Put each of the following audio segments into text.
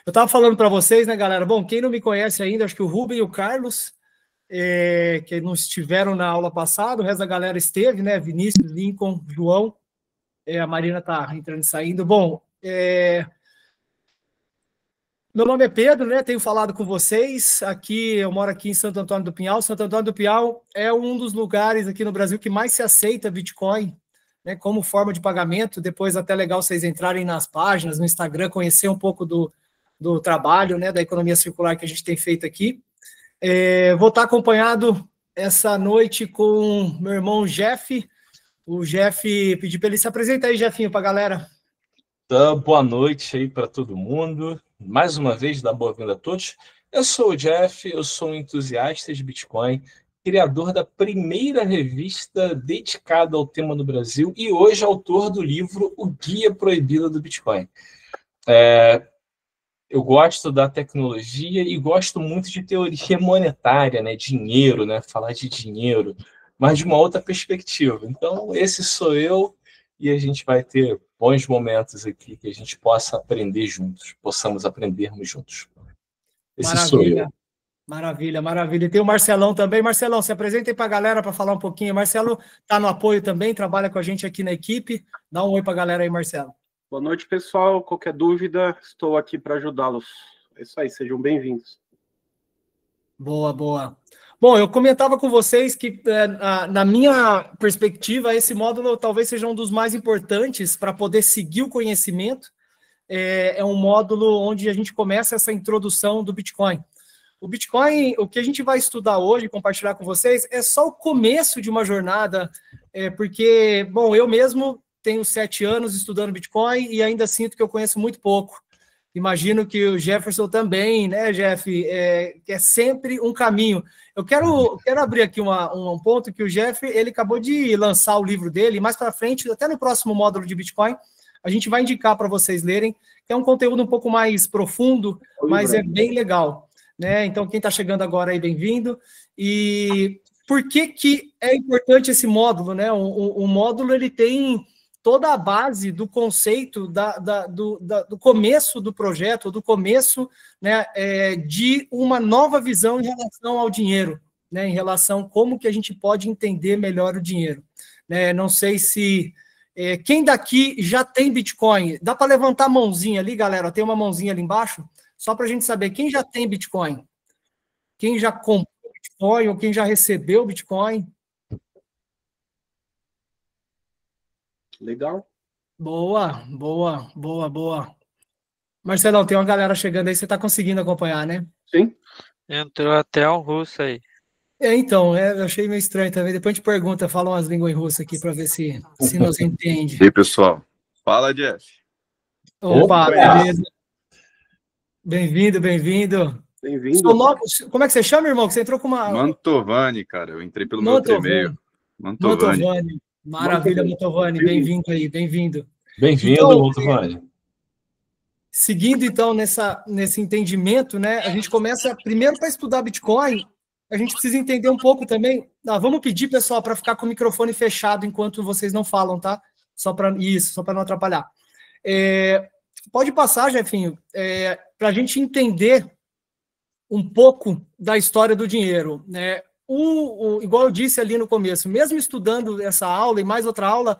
Eu estava falando para vocês, né, galera? Bom, quem não me conhece ainda, acho que o Rubem e o Carlos, que não estiveram na aula passada, o resto da galera esteve, né? Vinícius, Lincoln, João, a Marina está entrando e saindo. Bom, meu nome é Pedro, né? Tenho falado com vocês. Eu moro aqui em Santo Antônio do Pinhal. Santo Antônio do Pinhal é um dos lugares aqui no Brasil que mais se aceita Bitcoin, né, como forma de pagamento. Depois até legal vocês entrarem nas páginas, no Instagram, conhecer um pouco do trabalho, né, da economia circular que a gente tem feito aqui. Vou estar acompanhado essa noite com meu irmão Jeff. O Jeff, pedi para ele se apresentar aí, Jeffinho, para a galera. Então, boa noite aí para todo mundo. Mais uma vez, dá boa-vinda a todos. Eu sou o Jeff, eu sou um entusiasta de Bitcoin, criador da primeira revista dedicada ao tema no Brasil e hoje autor do livro O Guia Proibido do Bitcoin. Eu gosto da tecnologia e gosto muito de teoria monetária, né? Dinheiro, né? Falar de dinheiro, mas de uma outra perspectiva. Então, esse sou eu e a gente vai ter bons momentos aqui que a gente possa aprender juntos, possamos aprendermos juntos. Esse Maravilha. sou eu. Maravilha, maravilha. E tem o Marcelão também. Marcelão, se apresenta aí para a galera para falar um pouquinho. Marcelo está no apoio também, trabalha com a gente aqui na equipe. Dá um oi para a galera aí, Marcelo. Boa noite, pessoal. Qualquer dúvida, estou aqui para ajudá-los. É isso aí, sejam bem-vindos. Boa, boa. Bom, eu comentava com vocês que, na minha perspectiva, esse módulo talvez seja um dos mais importantes para poder seguir o conhecimento. É um módulo onde a gente começa essa introdução do Bitcoin. O Bitcoin, o que a gente vai estudar hoje, compartilhar com vocês, é só o começo de uma jornada, porque, bom, eu mesmo tenho 7 anos estudando Bitcoin e ainda sinto que eu conheço muito pouco. Imagino que o Jefferson também, né, Jeff, que é sempre um caminho. Eu quero abrir aqui um ponto que o Jeff, ele acabou de lançar o livro dele, e mais para frente, até no próximo módulo de Bitcoin, a gente vai indicar para vocês lerem, que é um conteúdo um pouco mais profundo, mas é bem legal, né? Então, quem está chegando agora aí, bem-vindo. E por que é importante esse módulo, né? O módulo, ele tem toda a base do conceito do começo do projeto, do começo, né, de uma nova visão em relação ao dinheiro, né, em relação a como que a gente pode entender melhor o dinheiro. Né? Não sei se... quem daqui já tem Bitcoin? Dá para levantar a mãozinha ali, galera? Tem uma mãozinha ali embaixo? Só para a gente saber quem já tem Bitcoin. Quem já comprou Bitcoin ou quem já recebeu Bitcoin? Legal. Boa, boa, boa, boa. Marcelão, tem uma galera chegando aí, você está conseguindo acompanhar, né? Sim. Entrou até um russo aí. Então, eu achei meio estranho também. Depois a gente pergunta, fala umas línguas em russo aqui para ver se nos entende. E aí, pessoal? Fala, Jeff. Opa, beleza. Bem-vindo, bem-vindo. Bem-vindo. Como é que você chama, irmão? Que você entrou com uma... Mantovani, cara. Eu entrei pelo meu outro e-mail. Mantovani. Maravilha, Mantovani. Bem-vindo aí, bem-vindo. Bem-vindo, então, Mantovani. Seguindo, então, nesse entendimento, né? A gente começa, primeiro, para estudar Bitcoin, a gente precisa entender um pouco também... vamos pedir, pessoal, para ficar com o microfone fechado enquanto vocês não falam, tá? Só para não atrapalhar. Pode passar, Jefinho, para a gente entender um pouco da história do dinheiro, né? Igual eu disse ali no começo, mesmo estudando essa aula e mais outra aula,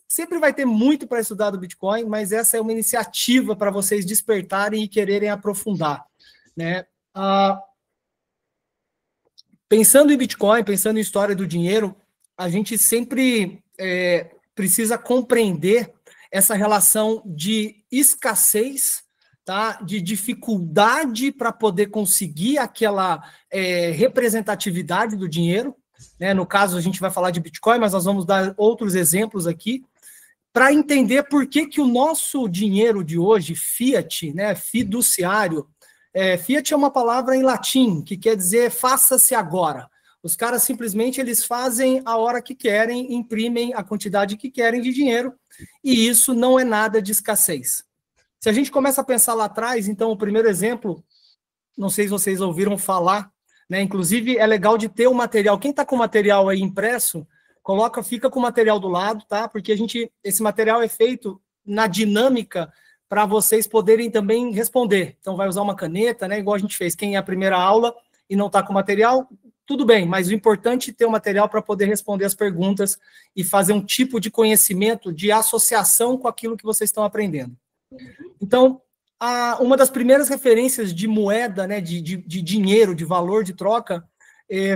sempre vai ter muito para estudar do Bitcoin, mas essa é uma iniciativa para vocês despertarem e quererem aprofundar, né? Pensando em Bitcoin, pensando em história do dinheiro, a gente sempre precisa compreender essa relação de escassez, tá? De dificuldade para poder conseguir aquela representatividade do dinheiro, né? No caso, a gente vai falar de Bitcoin, mas nós vamos dar outros exemplos aqui, para entender por que o nosso dinheiro de hoje, fiat, né? Fiduciário, fiat é uma palavra em latim, que quer dizer faça-se agora. Os caras simplesmente eles fazem a hora que querem, imprimem a quantidade que querem de dinheiro, e isso não é nada de escassez. Se a gente começa a pensar lá atrás, então o primeiro exemplo, não sei se vocês ouviram falar, né? Inclusive é legal de ter o material. Quem está com o material aí impresso, fica com o material do lado, tá? Porque esse material é feito na dinâmica para vocês poderem também responder. Então, vai usar uma caneta, né? Igual a gente fez. Quem é a primeira aula e não está com material, tudo bem, mas o importante é ter o material para poder responder as perguntas e fazer um tipo de conhecimento de associação com aquilo que vocês estão aprendendo. Então, uma das primeiras referências de moeda, né, de dinheiro, de valor de troca,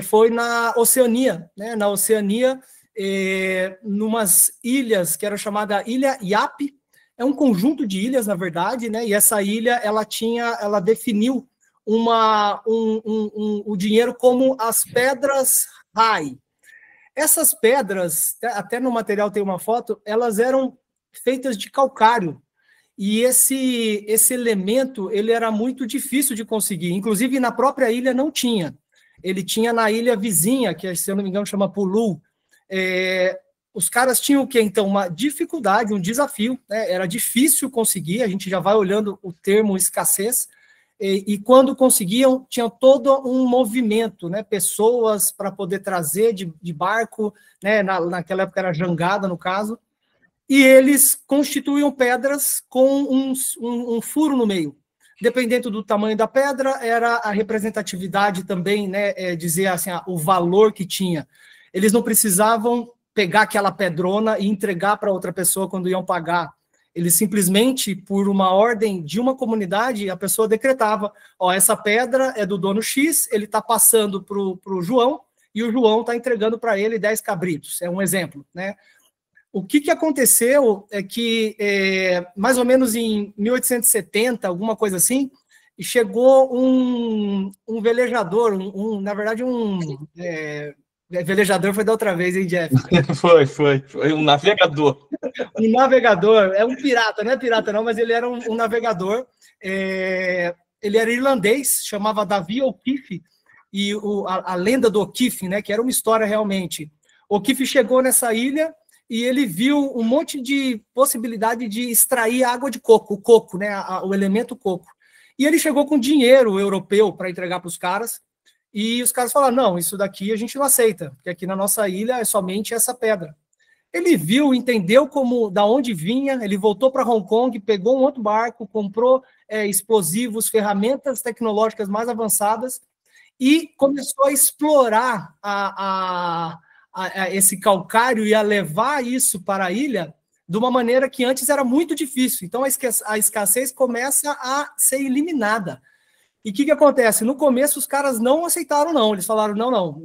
foi na Oceania, né? Na Oceania, numas ilhas que era chamada Ilha Yap, é um conjunto de ilhas, na verdade, né? E essa ilha, ela definiu o dinheiro como as pedras Rai. Essas pedras, até no material tem uma foto, elas eram feitas de calcário. E esse elemento, ele era muito difícil de conseguir. Inclusive, na própria ilha não tinha. Ele tinha na ilha vizinha, que, se eu não me engano, chama Pulu. Os caras tinham o quê? Então, uma dificuldade, um desafio, né? Era difícil conseguir, a gente já vai olhando o termo escassez, e quando conseguiam, tinha todo um movimento, né? Pessoas para poder trazer de barco, né? Naquela época era jangada, no caso, e eles constituíam pedras com um furo no meio. Dependendo do tamanho da pedra, era a representatividade também, né? Dizer assim, o valor que tinha. Eles não precisavam pegar aquela pedrona e entregar para outra pessoa quando iam pagar. Eles simplesmente, por uma ordem de uma comunidade, a pessoa decretava, essa pedra é do dono X, ele está passando para o João, e o João está entregando para ele 10 cabritos. É um exemplo, né? O que aconteceu é que, mais ou menos em 1870, alguma coisa assim, chegou um velejador, na verdade, velejador foi da outra vez, hein, Jeff? Foi um navegador. Um navegador, é um pirata, não é pirata não, mas ele era um navegador, ele era irlandês, chamava Davi O'Keefe, e a lenda do O'Keefe, né, que era uma história realmente. O'Keefe chegou nessa ilha e ele viu um monte de possibilidade de extrair água de coco, o coco, né, o elemento coco. E ele chegou com dinheiro europeu para entregar para os caras, e os caras falaram, não, isso daqui a gente não aceita, porque aqui na nossa ilha é somente essa pedra. Ele viu, entendeu da onde vinha, ele voltou para Hong Kong, pegou um outro barco, comprou explosivos, ferramentas tecnológicas mais avançadas e começou a explorar esse calcário e a levar isso para a ilha de uma maneira que antes era muito difícil. Então, a escassez começa a ser eliminada. E o que acontece? No começo, os caras não aceitaram, não. Eles falaram, não,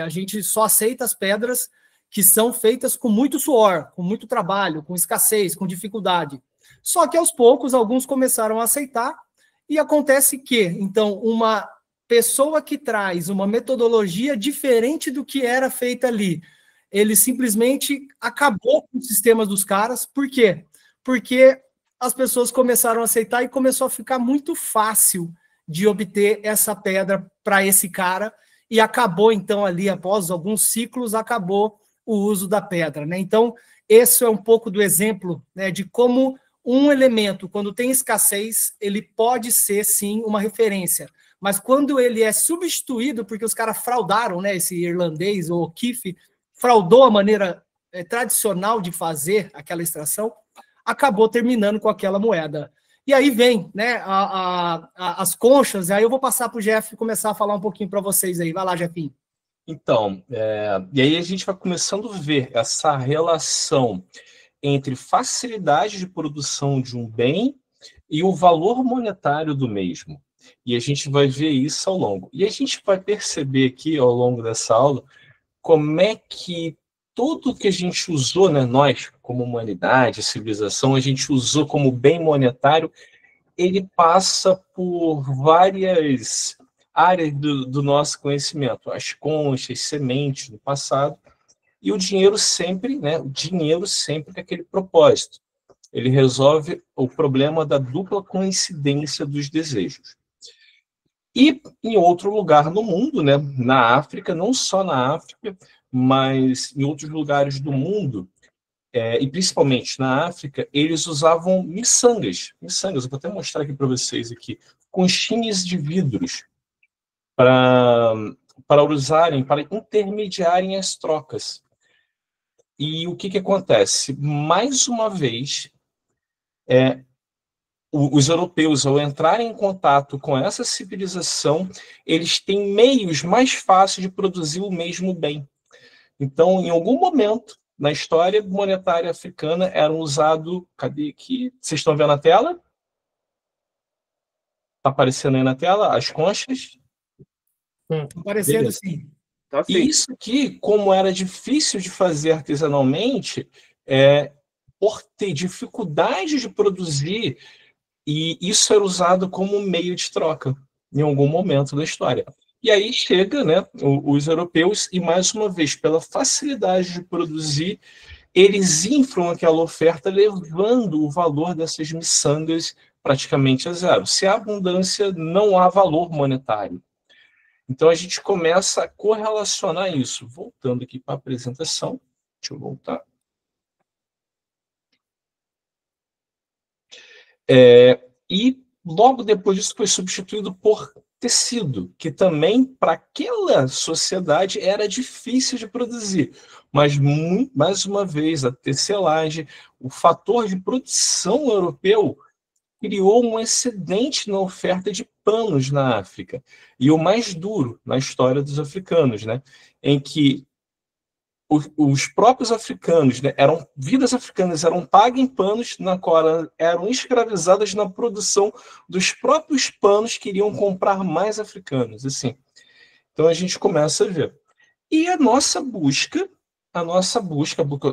a gente só aceita as pedras que são feitas com muito suor, com muito trabalho, com escassez, com dificuldade. Só que, aos poucos, alguns começaram a aceitar, e acontece que, então, uma pessoa que traz uma metodologia diferente do que era feita ali, ele simplesmente acabou com os sistemas dos caras. Por quê? Porque as pessoas começaram a aceitar e começou a ficar muito fácil de obter essa pedra para esse cara, e acabou, então, ali, após alguns ciclos, acabou o uso da pedra, né? Então, esse é um pouco do exemplo, né, de como um elemento, quando tem escassez, ele pode ser, sim, uma referência, mas quando ele é substituído, porque os caras fraudaram, né, esse irlandês, o O'Keefe, fraudou a maneira tradicional de fazer aquela extração, acabou terminando com aquela moeda. E aí vem, né, as conchas, e aí eu vou passar para o Jeff começar a falar um pouquinho para vocês aí. Vai lá, Jeffinho. Então, e aí a gente vai começando a ver essa relação entre facilidade de produção de um bem e o valor monetário do mesmo. E a gente vai ver isso ao longo. E a gente vai perceber aqui, ao longo dessa aula, como é que tudo que a gente usou, né, nós, como humanidade, civilização, a gente usou como bem monetário, ele passa por várias áreas do nosso conhecimento. As conchas, sementes no passado, e o dinheiro sempre, né, com aquele propósito. Ele resolve o problema da dupla coincidência dos desejos. E em outro lugar no mundo, né, na África, não só na África, mas em outros lugares do mundo, e principalmente na África, eles usavam miçangas. Miçangas, eu vou até mostrar aqui para vocês aqui, conchinhas de vidros, para usarem, para intermediarem as trocas. E o que acontece? Mais uma vez, os europeus, ao entrarem em contato com essa civilização, eles têm meios mais fáceis de produzir o mesmo bem. Então, em algum momento na história monetária africana, eram usados... Cadê aqui? Vocês estão vendo a tela? Está aparecendo aí na tela as conchas? Aparecendo, Beleza. sim. Tá sim. E isso aqui, como era difícil de fazer artesanalmente, por ter dificuldade de produzir, e isso era usado como meio de troca em algum momento da história. E aí chega, né, os europeus, e mais uma vez, pela facilidade de produzir, eles inflam aquela oferta, levando o valor dessas miçangas praticamente a zero. Se há abundância, não há valor monetário. Então, a gente começa a correlacionar isso. Voltando aqui para a apresentação. Deixa eu voltar. E logo depois disso foi substituído por tecido, que também, para aquela sociedade, era difícil de produzir. Mas, mais uma vez, a tecelagem, o fator de produção europeu, criou um excedente na oferta de panos na África. E o mais duro na história dos africanos, né? Em que os próprios africanos, né, vidas africanas eram pagas em panos, na qual eram escravizadas na produção dos próprios panos que iriam comprar mais africanos. Assim. Então a gente começa a ver. E a nossa busca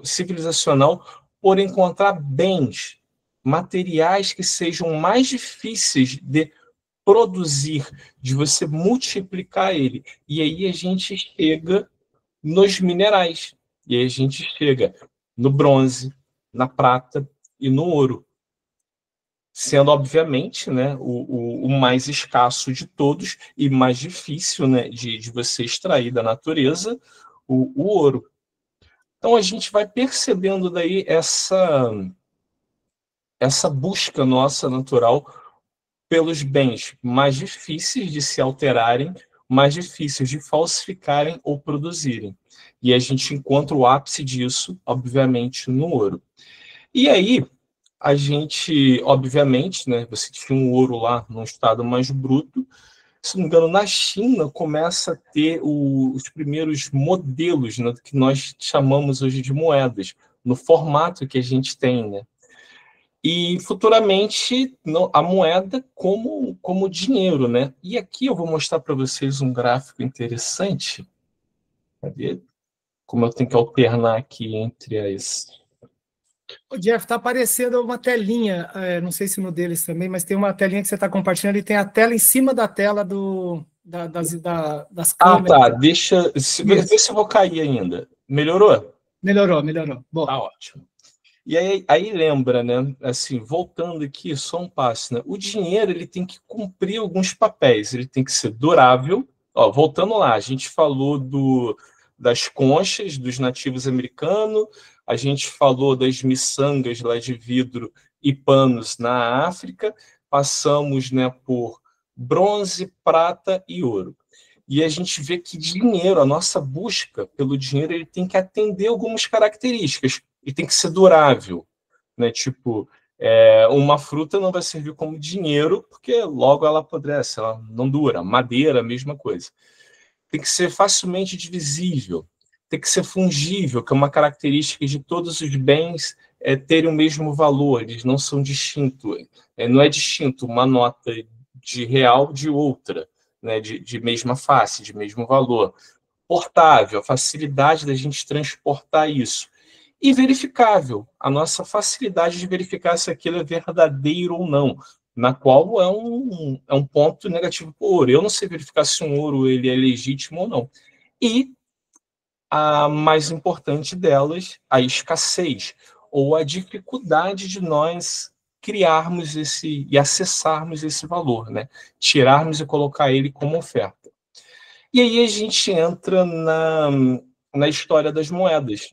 civilizacional por encontrar bens, materiais que sejam mais difíceis de produzir, de você multiplicar ele. E aí a gente chega nos minerais. E aí a gente chega no bronze, na prata e no ouro. Sendo, obviamente, né, o mais escasso de todos e mais difícil, né, de você extrair da natureza, o ouro. Então a gente vai percebendo daí essa busca nossa natural pelos bens mais difíceis de se alterarem, mais difíceis de falsificarem ou produzirem. E a gente encontra o ápice disso, obviamente, no ouro. E aí, a gente, obviamente, né, você tinha um ouro lá num estado mais bruto. Se não me engano, na China começa a ter os primeiros modelos, né, que nós chamamos hoje de moedas, no formato que a gente tem, né? E futuramente a moeda como dinheiro, né? E aqui eu vou mostrar para vocês um gráfico interessante. Cadê? Como eu tenho que alternar aqui entre as... O Jeff, está aparecendo uma telinha, não sei se no deles também, mas tem uma telinha que você está compartilhando e tem a tela em cima da tela das câmeras. Ah, tá. Deixa... Ver se eu vou cair ainda. Melhorou? Melhorou. Bom. Tá ótimo. E aí lembra, né? Assim, voltando aqui, só um passo, né? O dinheiro ele tem que cumprir alguns papéis. Ele tem que ser durável. Ó, voltando lá, a gente falou das conchas dos nativos americanos, a gente falou das miçangas lá de vidro e panos na África, passamos, né, por bronze, prata e ouro. E a gente vê que dinheiro, a nossa busca pelo dinheiro, ele tem que atender algumas características. E tem que ser durável, né? Tipo, uma fruta não vai servir como dinheiro, porque logo ela apodrece, ela não dura. Madeira, a mesma coisa. Tem que ser facilmente divisível, tem que ser fungível, que é uma característica de todos os bens terem o mesmo valor, eles não são distintos. Não é distinto uma nota de real de outra, né? De mesma face, de mesmo valor. Portável, a facilidade da gente transportar isso. E verificável, a nossa facilidade de verificar se aquilo é verdadeiro ou não, na qual é um ponto negativo para o ouro. Eu não sei verificar se um ouro ele é legítimo ou não. E a mais importante delas, a escassez, ou a dificuldade de nós criarmos e acessarmos esse valor, né? Tirarmos e colocar ele como oferta. E aí a gente entra na história das moedas,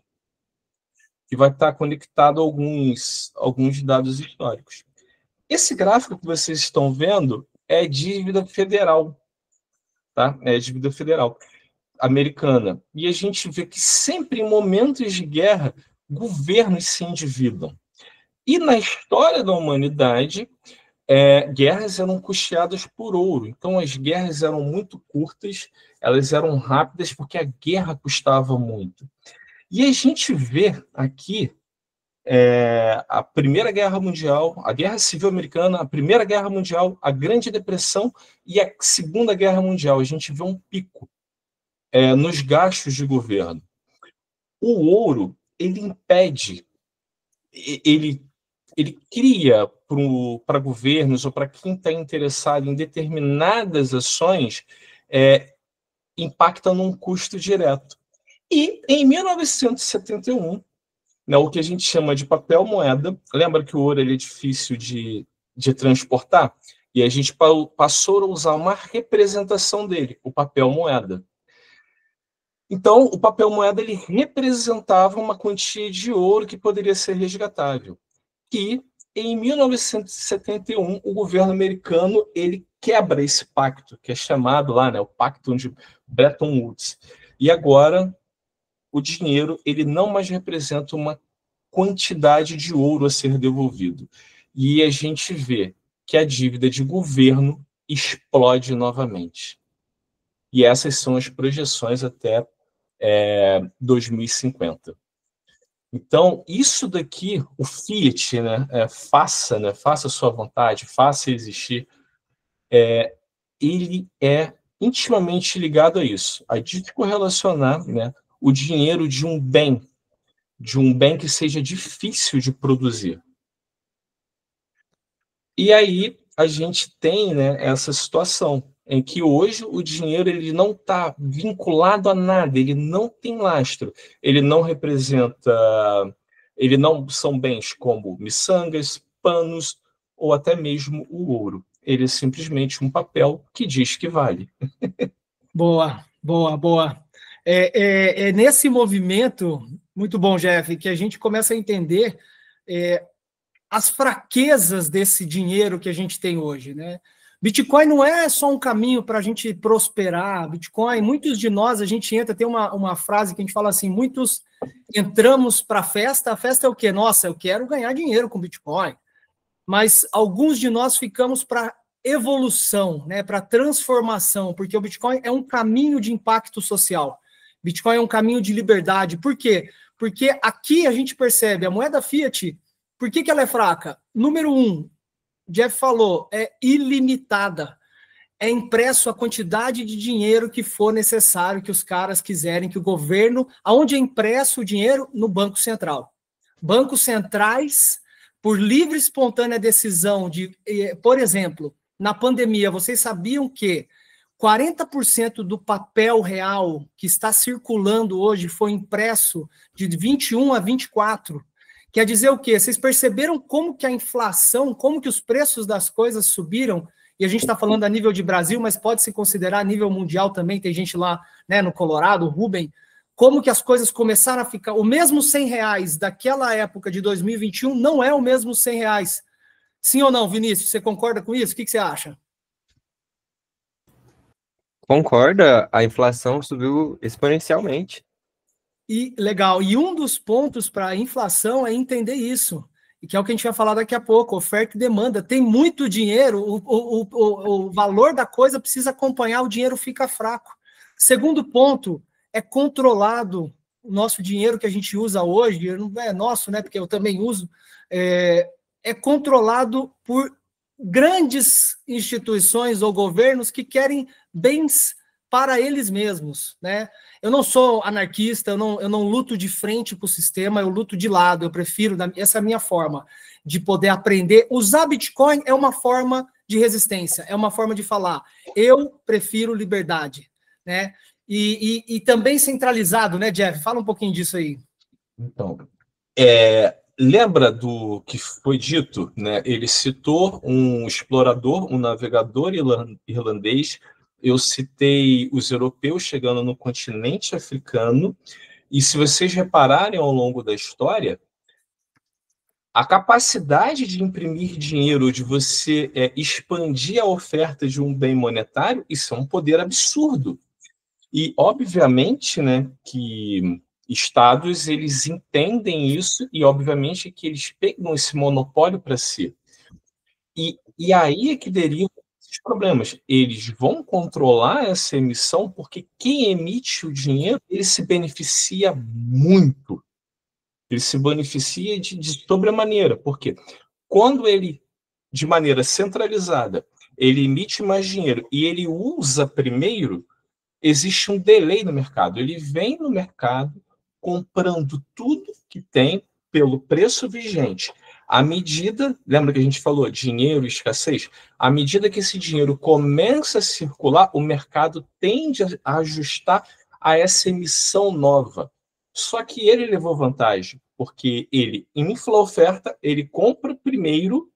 que vai estar conectado a alguns dados históricos. Esse gráfico que vocês estão vendo é dívida federal, tá? É dívida federal americana. E a gente vê que sempre em momentos de guerra, governos se endividam. E na história da humanidade, guerras eram custeadas por ouro. Então, as guerras eram muito curtas, elas eram rápidas, porque a guerra custava muito. E a gente vê aqui a Primeira Guerra Mundial, a Guerra Civil Americana, a Primeira Guerra Mundial, a Grande Depressão e a Segunda Guerra Mundial. A gente vê um pico nos gastos de governo. O ouro, ele impede, ele cria para governos ou para quem está interessado em determinadas ações, impacta num custo direto. E em 1971, o que a gente chama de papel moeda, lembra que o ouro ele é difícil de transportar? E a gente passou a usar uma representação dele, o papel moeda. Então, o papel moeda ele representava uma quantia de ouro que poderia ser resgatável. E, em 1971, o governo americano ele quebra esse pacto, que é chamado lá, o Pacto de Bretton Woods. E agora, o dinheiro ele não mais representa uma quantidade de ouro a ser devolvido. E a gente vê que a dívida de governo explode novamente. E essas são as projeções até 2050. Então, isso daqui, o Fiat, faça a sua vontade, faça existir, ele é intimamente ligado a isso, a descorrelacionar o dinheiro de um bem que seja difícil de produzir. E aí a gente tem essa situação em que hoje o dinheiro ele não está vinculado a nada, ele não tem lastro, ele não representa, ele não são bens como miçangas, panos ou até mesmo o ouro. Ele é simplesmente um papel que diz que vale. Boa, boa, boa. É nesse movimento, muito bom, Jeff, que a gente começa a entender as fraquezas desse dinheiro que a gente tem hoje, né? Bitcoin não é só um caminho para a gente prosperar. Bitcoin, muitos de nós, a gente entra, tem uma frase que a gente fala assim, muitos entramos para a festa é o quê? Nossa, eu quero ganhar dinheiro com Bitcoin. Mas alguns de nós ficamos para evolução, para transformação, porque o Bitcoin é um caminho de impacto social. Bitcoin é um caminho de liberdade. Por quê? Porque aqui a gente percebe, a moeda fiat, por que ela é fraca? Número 1, Jeff falou, é ilimitada. É impresso a quantidade de dinheiro que for necessário, que os caras quiserem, que o governo... Aonde é impresso o dinheiro? No Banco Central. Bancos centrais, por livre e espontânea decisão de... Por exemplo, na pandemia, vocês sabiam que 40% do papel real que está circulando hoje foi impresso de 21 a 24. Quer dizer o quê? Vocês perceberam como que a inflação, como que os preços das coisas subiram? E a gente está falando a nível de Brasil, mas pode se considerar a nível mundial também. Tem gente lá no Colorado, o Rubem. Como que as coisas começaram a ficar... O mesmo R$100 daquela época de 2021 não é o mesmo R$100. Sim ou não, Vinícius? Você concorda com isso? O que você acha? Concorda, a inflação subiu exponencialmente. E legal. E um dos pontos para a inflação é entender isso, e que é o que a gente vai falar daqui a pouco, oferta e demanda. Tem muito dinheiro, o valor da coisa precisa acompanhar, o dinheiro fica fraco. Segundo ponto, é controlado o nosso dinheiro que a gente usa hoje, não é nosso, porque eu também uso, é controlado por grandes instituições ou governos que querem bens para eles mesmos, Eu não sou anarquista, eu não luto de frente para o sistema, eu luto de lado, eu prefiro, essa é a minha forma de poder aprender. Usar Bitcoin é uma forma de resistência, é uma forma de falar, eu prefiro liberdade, E também centralizado, Jeff? Fala um pouquinho disso aí. Então, lembra do que foi dito, Ele citou um explorador, um navegador irlandês. Eu citei os europeus chegando no continente africano, e se vocês repararem ao longo da história, a capacidade de imprimir dinheiro, de você expandir a oferta de um bem monetário, isso é um poder absurdo. E, obviamente, que estados, eles entendem isso, e, obviamente, que eles pegam esse monopólio para si. E E aí é que derivam esses problemas. Eles vão controlar essa emissão porque quem emite o dinheiro, ele se beneficia muito. Ele se beneficia de sobremaneira. Por quê? Quando ele, de maneira centralizada, ele emite mais dinheiro e ele usa primeiro, existe um delay no mercado. Ele vem no mercado comprando tudo que tem pelo preço vigente. À medida, lembra que a gente falou, dinheiro e escassez? À medida que esse dinheiro começa a circular, o mercado tende a ajustar a essa emissão nova. Só que ele levou vantagem, porque ele infla a oferta, ele compra primeiro,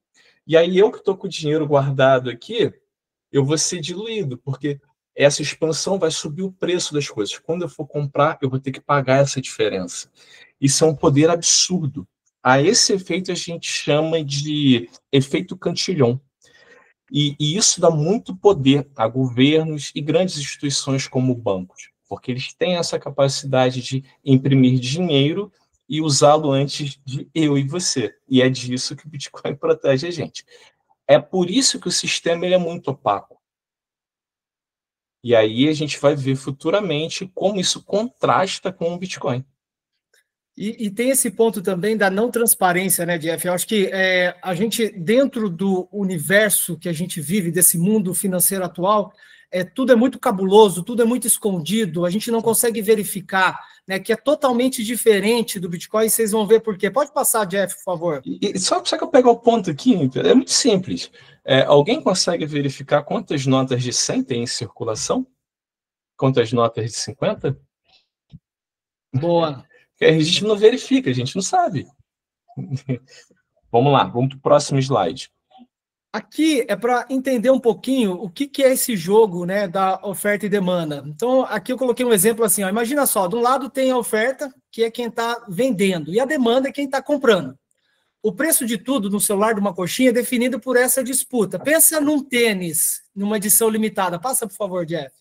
e aí eu que estou com o dinheiro guardado aqui, eu vou ser diluído, porque essa expansão vai subir o preço das coisas. Quando eu for comprar, eu vou ter que pagar essa diferença. Isso é um poder absurdo. A esse efeito a gente chama de efeito Cantillon. E isso dá muito poder a governos e grandes instituições como bancos, porque eles têm essa capacidade de imprimir dinheiro e usá-lo antes de eu e você. E é disso que o Bitcoin protege a gente. É por isso que o sistema ele é muito opaco. E aí a gente vai ver futuramente como isso contrasta com o Bitcoin. E tem esse ponto também da não transparência, né, Jeff? Eu acho que a gente, dentro do universo que a gente vive, desse mundo financeiro atual, tudo é muito cabuloso, tudo é muito escondido, a gente não consegue verificar, né, que é totalmente diferente do Bitcoin, e vocês vão ver por quê. Pode passar, Jeff, por favor. E só que eu pegar o ponto aqui, é muito simples. Alguém consegue verificar quantas notas de 100 tem em circulação? Quantas notas de 50? Boa. A gente não verifica, a gente não sabe. Vamos lá, vamos para o próximo slide. Aqui é para entender um pouquinho o que é esse jogo, né, da oferta e demanda. Então, aqui eu coloquei um exemplo assim, ó, imagina só, de um lado tem a oferta, que é quem está vendendo, e a demanda é quem está comprando. O preço de tudo no celular de uma coxinha é definido por essa disputa. Pensa num tênis, numa edição limitada. Passa, por favor, Jeff.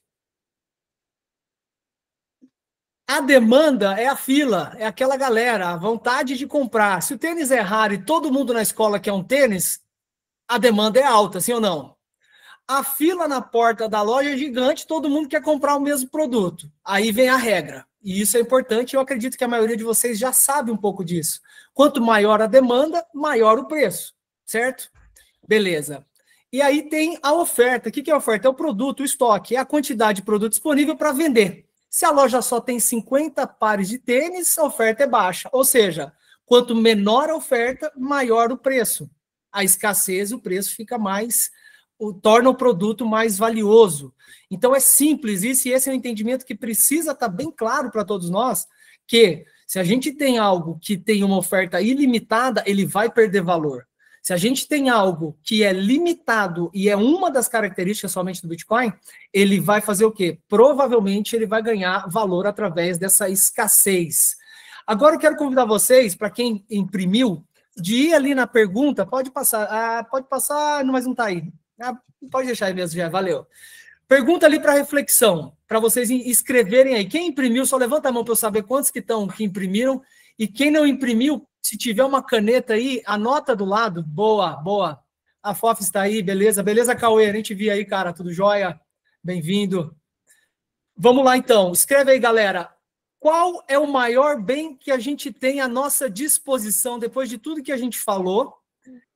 A demanda é a fila, é aquela galera, a vontade de comprar. Se o tênis é raro e todo mundo na escola quer um tênis, a demanda é alta, sim ou não? A fila na porta da loja é gigante, todo mundo quer comprar o mesmo produto. Aí vem a regra. E isso é importante, eu acredito que a maioria de vocês já sabe um pouco disso. Quanto maior a demanda, maior o preço, certo? Beleza. E aí tem a oferta. O que é a oferta? É o produto, o estoque, é a quantidade de produto disponível para vender. Se a loja só tem 50 pares de tênis, a oferta é baixa. Ou seja, quanto menor a oferta, maior o preço. A escassez, o preço fica mais, torna o produto mais valioso. Então é simples isso, e esse é um entendimento que precisa estar bem claro para todos nós, que se a gente tem algo que tem uma oferta ilimitada, ele vai perder valor. Se a gente tem algo que é limitado e é uma das características somente do Bitcoin, ele vai fazer o quê? Provavelmente ele vai ganhar valor através dessa escassez. Agora eu quero convidar vocês, para quem imprimiu, de ir ali na pergunta, pode passar, mas não está aí. Pode deixar aí mesmo, já, valeu. Pergunta ali para reflexão, para vocês escreverem aí. Quem imprimiu, só levanta a mão para eu saber quantos que imprimiram, e quem não imprimiu, se tiver uma caneta aí, anota do lado. Boa, boa. A FOF está aí, beleza. Beleza, Cauê? A gente viu aí, cara. Tudo jóia? Bem-vindo. Vamos lá, então. Escreve aí, galera. Qual é o maior bem que a gente tem à nossa disposição, depois de tudo que a gente falou,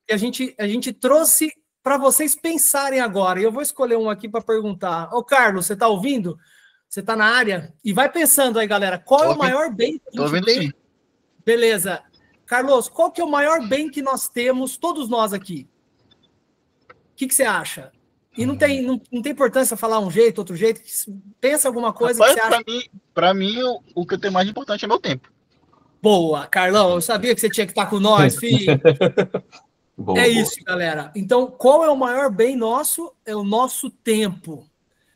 que a gente trouxe para vocês pensarem agora? E eu vou escolher um aqui para perguntar. Ô, Carlos, você está ouvindo? Você está na área? E vai pensando aí, galera. Qual é o maior bem que a gente tem? Sim. Beleza. Carlos, qual que é o maior bem que nós temos, todos nós aqui? O que você acha? E não tem importância falar um jeito, outro jeito. Pensa alguma coisa. Rapaz, que você acha. Para mim, o que eu tenho mais importante é meu tempo. Boa, Carlão. Eu sabia que você tinha que estar com nós, filho. Boa, é isso, galera. Então, qual é o maior bem nosso? É o nosso tempo.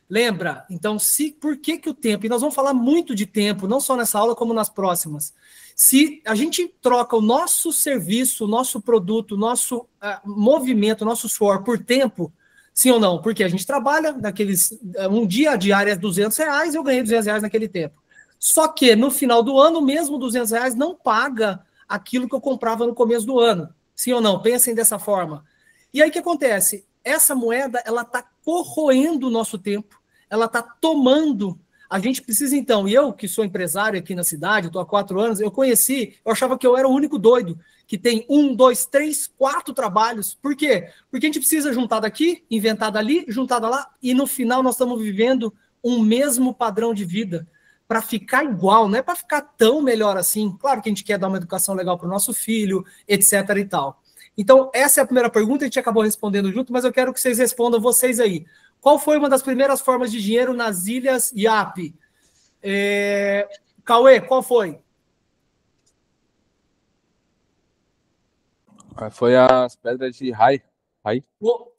Lembra? Então, por que o tempo? E nós vamos falar muito de tempo, não só nessa aula, como nas próximas. Se a gente troca o nosso serviço, o nosso produto, o nosso movimento, o nosso suor por tempo, sim ou não? Porque a gente trabalha um dia diário é R$200, eu ganhei R$200 naquele tempo. Só que no final do ano, mesmo R$200 não paga aquilo que eu comprava no começo do ano. Sim ou não? Pensem dessa forma. E aí o que acontece? Essa moeda, ela está corroendo o nosso tempo, ela está tomando. A gente precisa, então, e eu que sou empresário aqui na cidade, estou há 4 anos, eu achava que eu era o único doido, que tem 1, 2, 3, 4 trabalhos. Por quê? Porque a gente precisa juntar daqui, inventar dali, juntar lá, e no final nós estamos vivendo um mesmo padrão de vida, para ficar igual, não é para ficar tão melhor assim. Claro que a gente quer dar uma educação legal para o nosso filho, etc. e tal. Então, essa é a primeira pergunta, a gente acabou respondendo junto, mas eu quero que vocês respondam, vocês aí. Qual foi uma das primeiras formas de dinheiro nas ilhas Yap? Cauê, qual foi? Foi as pedras de Rai.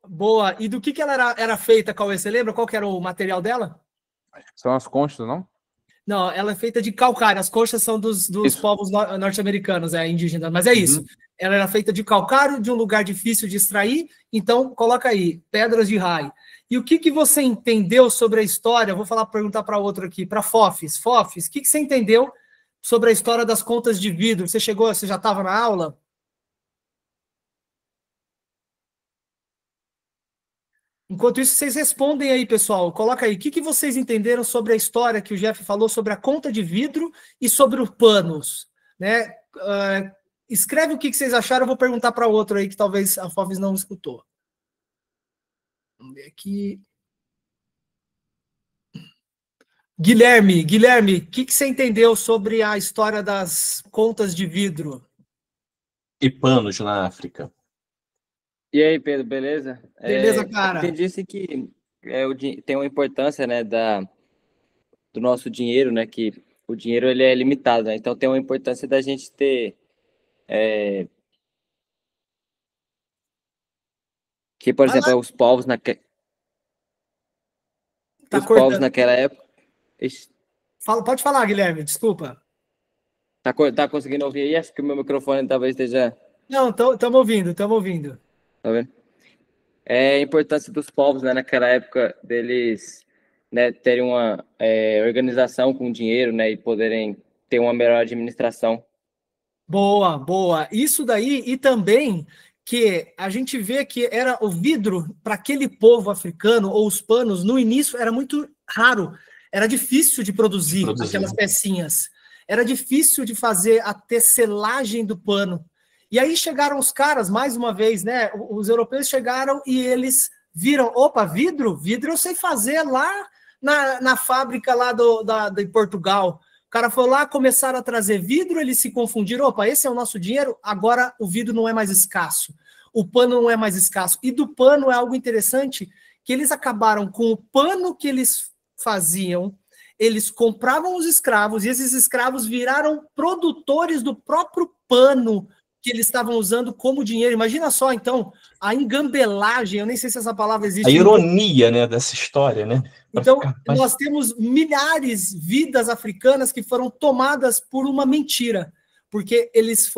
Boa. E do que ela era feita, Cauê? Você lembra qual que era o material dela? São as conchas, não? Não, ela é feita de calcário. As conchas são dos povos norte-americanos, indígenas, mas é isso. Ela era feita de calcário, de um lugar difícil de extrair, então coloca aí, pedras de Rai. E o que você entendeu sobre a história? Vou perguntar para outro aqui, para Fofis. Fofis, o que você entendeu sobre a história das contas de vidro? Você já estava na aula? Enquanto isso, vocês respondem aí, pessoal. Coloca aí, o que vocês entenderam sobre a história que o Jeff falou sobre a conta de vidro e sobre o panos, né? Escreve o que vocês acharam, eu vou perguntar para outro aí que talvez a Fofis não escutou. Vamos ver aqui. Guilherme, o que você entendeu sobre a história das contas de vidro? E panos na África. E aí, Pedro, beleza? Beleza, cara. Entendi que tem uma importância, né, do nosso dinheiro, né, que o dinheiro ele é limitado, né? Então tem uma importância da gente ter que, por exemplo, os povos naquela época. Pode falar, Guilherme, desculpa. Tá conseguindo ouvir aí? Acho que o meu microfone talvez esteja... Não, estamos ouvindo. Tá vendo? É a importância dos povos, né, naquela época, deles, né, terem uma organização com dinheiro, né, e poderem ter uma melhor administração. Boa. Isso daí, e também que a gente vê que era o vidro, para aquele povo africano, ou os panos, no início era muito raro, era difícil de produzir aquelas pecinhas, era difícil de fazer a tecelagem do pano. E aí chegaram os caras, mais uma vez, né? Os europeus chegaram e eles viram, opa, vidro eu sei fazer lá na fábrica lá de Portugal. O cara foi lá, começaram a trazer vidro, eles se confundiram, opa, esse é o nosso dinheiro, agora o vidro não é mais escasso, o pano não é mais escasso. E do pano é algo interessante, que eles acabaram com o pano que eles faziam, eles compravam os escravos, e esses escravos viraram produtores do próprio pano que eles estavam usando como dinheiro. Imagina só, então, a engambelagem, eu nem sei se essa palavra existe. A ironia, né, dessa história, né? Então, nós temos milhares de vidas africanas que foram tomadas por uma mentira, porque eles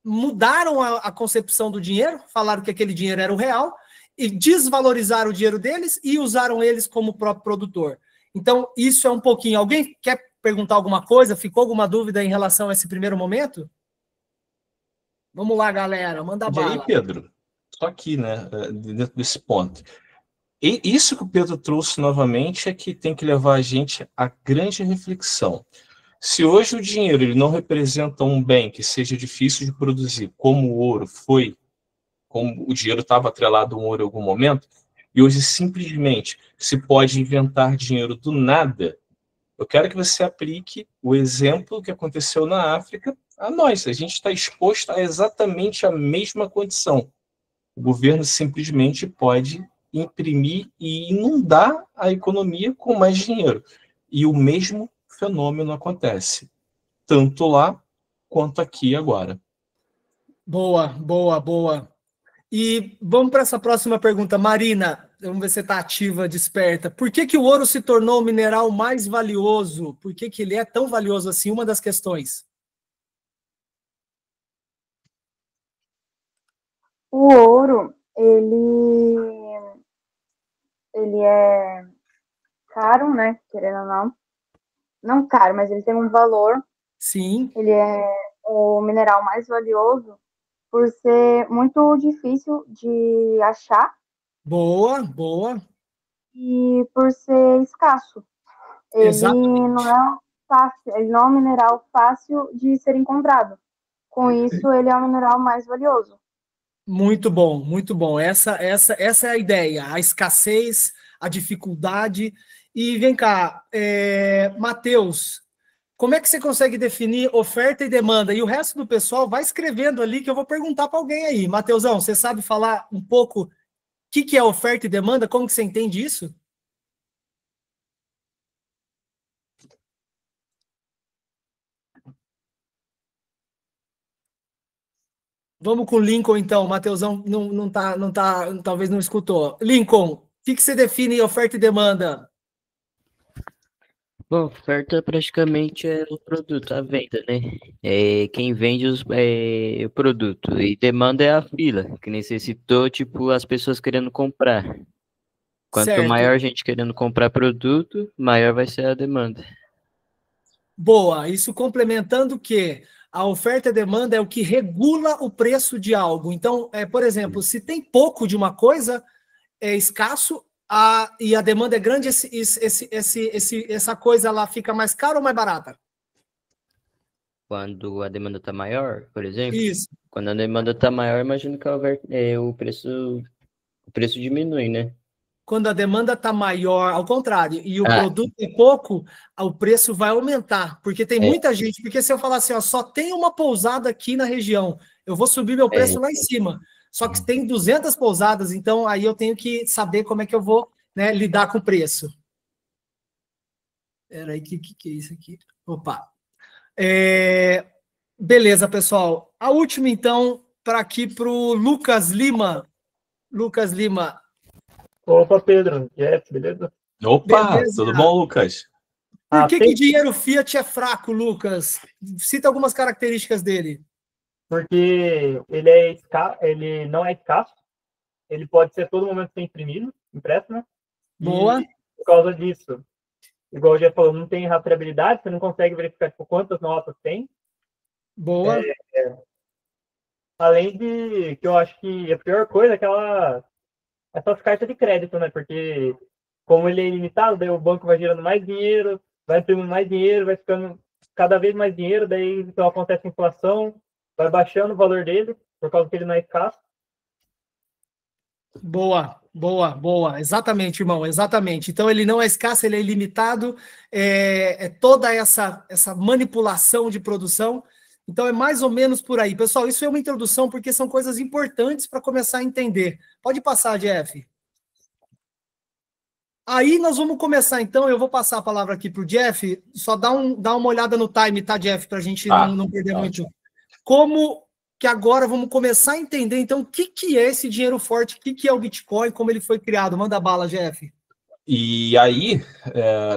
mudaram a concepção do dinheiro, falaram que aquele dinheiro era o real, e desvalorizaram o dinheiro deles e usaram eles como próprio produtor. Então, isso é um pouquinho... Alguém quer perguntar alguma coisa? Ficou alguma dúvida em relação a esse primeiro momento? Vamos lá, galera, manda bala. E aí, Pedro, só aqui, né, dentro desse ponto. E isso que o Pedro trouxe novamente é que tem que levar a gente à grande reflexão. Se hoje o dinheiro ele não representa um bem que seja difícil de produzir, como o ouro foi, como o dinheiro estava atrelado a um ouro em algum momento, e hoje simplesmente se pode inventar dinheiro do nada, eu quero que você aplique o exemplo que aconteceu na África a nós. A gente está exposto a exatamente a mesma condição. O governo simplesmente pode imprimir e inundar a economia com mais dinheiro. E o mesmo fenômeno acontece, tanto lá quanto aqui agora. Boa. E vamos para essa próxima pergunta. Marina, vamos ver se você está ativa, desperta. Por que o ouro se tornou o mineral mais valioso? Por que ele é tão valioso assim? Uma das questões. O ouro, ele é caro, né? Querendo ou não. Não caro, mas ele tem um valor. Sim. Ele é o mineral mais valioso por ser muito difícil de achar Boa, boa. e por ser escasso. Ele Exatamente. não é fácil, ele não é um mineral fácil de ser encontrado. Com isso, ele é um mineral mais valioso. Muito bom, muito bom. Essa é a ideia, a escassez, a dificuldade. E vem cá, Matheus, como é que você consegue definir oferta e demanda? E o resto do pessoal vai escrevendo ali que eu vou perguntar para alguém aí. Matheusão, você sabe falar um pouco o que é oferta e demanda? Como que você entende isso? Vamos com o Lincoln, então. O Matheusão talvez não escutou. Lincoln, o que você define oferta e demanda? Bom, oferta praticamente é o produto, a venda, né? É quem vende o produto. E demanda é a fila, que necessitou, tipo, as pessoas querendo comprar. Quanto Certo. maior gente querendo comprar produto, maior vai ser a demanda. Boa, isso complementando que a oferta e demanda é o que regula o preço de algo. Então, por exemplo, se tem pouco de uma coisa, é escasso, e a demanda é grande, essa coisa lá fica mais cara ou mais barata? Quando a demanda está maior, por exemplo. Isso. Quando a demanda está maior, imagino que o preço diminui, né? Quando a demanda está maior, ao contrário, e o produto é pouco, o preço vai aumentar, porque tem muita gente, porque se eu falar assim, ó, só tem uma pousada aqui na região, eu vou subir meu preço lá em cima, só que tem 200 pousadas, então aí eu tenho que saber como é que eu vou, né, lidar com o preço. Peraí, que é isso aqui? Opa. Beleza, pessoal. A última, então, para o Lucas Lima. Lucas Lima. Opa, Pedro. Jeff, beleza? Opa, Beleza. tudo bom, Lucas? Por que dinheiro fiat é fraco, Lucas? Cita algumas características dele. Porque ele não é escasso, ele pode ser a todo momento ser impresso, né? Boa. E por causa disso, igual o Jeff falou, não tem rastreabilidade, você não consegue verificar tipo, quantas notas tem. Boa. Além de que eu acho que a pior coisa é essas cartas de crédito, né? Porque como ele é ilimitado, daí o banco vai gerando mais dinheiro, vai imprimindo mais dinheiro, vai ficando cada vez mais dinheiro, daí então acontece a inflação, vai baixando o valor dele, por causa que ele não é escasso. Boa, boa, boa. Exatamente, irmão, exatamente. Então ele não é escasso, ele é ilimitado, toda essa manipulação de produção. Então é mais ou menos por aí. Pessoal, isso é uma introdução porque são coisas importantes para começar a entender. Pode passar, Jeff. Aí nós vamos começar, então, eu vou passar a palavra aqui para o Jeff, só dá uma olhada no time, tá, Jeff, para a gente não perder muito. Como que agora vamos começar a entender, então, o que é esse dinheiro forte, o que é o Bitcoin, como ele foi criado. Manda bala, Jeff. E aí,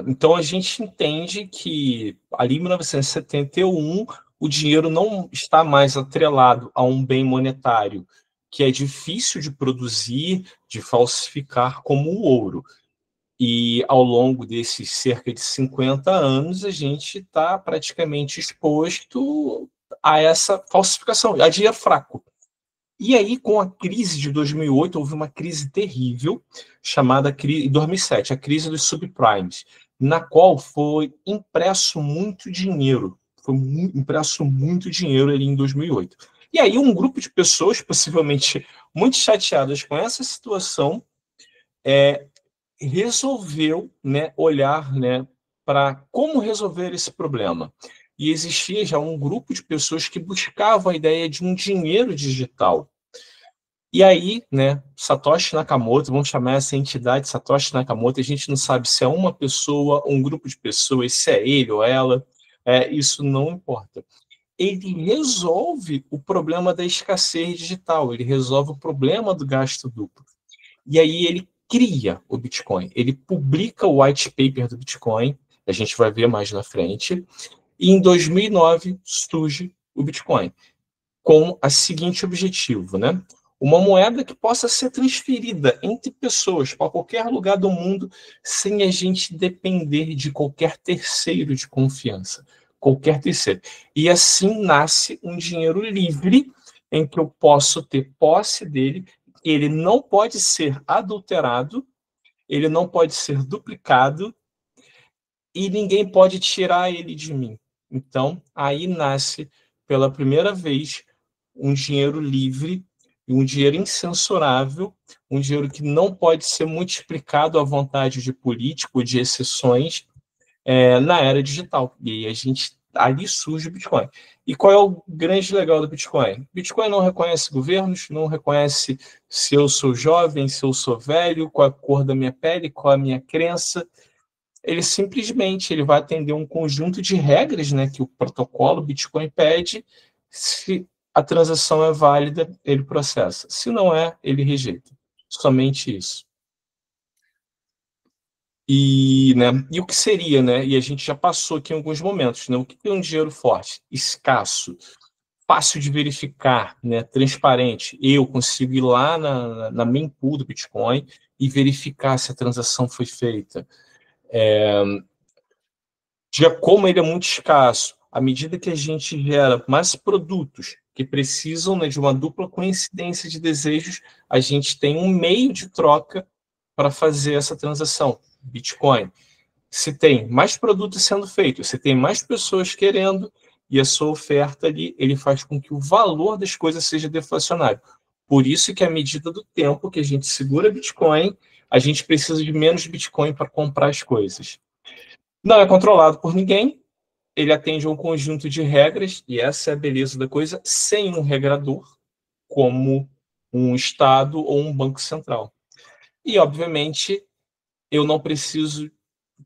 então a gente entende que ali em 1971 o dinheiro não está mais atrelado a um bem monetário que é difícil de produzir, de falsificar, como o ouro. E ao longo desses cerca de 50 anos, a gente está praticamente exposto a essa falsificação, a dinheiro fraco. E aí, com a crise de 2008, houve uma crise terrível, chamada em 2007, a crise dos subprimes, na qual foi impresso muito dinheiro. Foi impresso muito dinheiro ali em 2008. E aí, um grupo de pessoas, possivelmente muito chateadas com essa situação, resolveu, né, olhar, né, para como resolver esse problema. E existia já um grupo de pessoas que buscavam a ideia de um dinheiro digital. E aí, né, Satoshi Nakamoto, vamos chamar essa entidade Satoshi Nakamoto, a gente não sabe se é uma pessoa, um grupo de pessoas, se é ele ou ela, isso não importa. Ele resolve o problema da escassez digital, ele resolve o problema do gasto duplo. E aí ele cria o Bitcoin, ele publica o white paper do Bitcoin, a gente vai ver mais na frente, e em 2009 surge o Bitcoin, com o seguinte objetivo, né? Uma moeda que possa ser transferida entre pessoas para qualquer lugar do mundo sem a gente depender de qualquer terceiro de confiança. Qualquer terceiro. E assim nasce um dinheiro livre em que eu posso ter posse dele, ele não pode ser adulterado, ele não pode ser duplicado, e ninguém pode tirar ele de mim. Então, aí nasce, pela primeira vez, um dinheiro livre, um dinheiro incensurável, um dinheiro que não pode ser multiplicado à vontade de político, de exceções, na era digital. E aí ali surge o Bitcoin. E qual é o grande legal do Bitcoin? Bitcoin não reconhece governos, não reconhece se eu sou jovem, se eu sou velho, qual a cor da minha pele, qual a minha crença. Ele simplesmente vai atender um conjunto de regras, né, que o protocolo Bitcoin pede. Se a transação é válida, ele processa. Se não é, ele rejeita. Somente isso. E o que seria, né? E a gente já passou aqui em alguns momentos, né? O que é um dinheiro forte? Escasso, fácil de verificar, né? Transparente. Eu consigo ir lá na mempool do Bitcoin e verificar se a transação foi feita. Já como ele é muito escasso, à medida que a gente gera mais produtos que precisam, né, de uma dupla coincidência de desejos, a gente tem um meio de troca para fazer essa transação. Bitcoin. Se tem mais produtos sendo feitos, se tem mais pessoas querendo, e a sua oferta ali, ele faz com que o valor das coisas seja deflacionário. Por isso que, à medida do tempo que a gente segura Bitcoin, a gente precisa de menos Bitcoin para comprar as coisas. Não é controlado por ninguém, ele atende a um conjunto de regras, e essa é a beleza da coisa, sem um regrador, como um Estado ou um Banco Central. E, obviamente, eu não preciso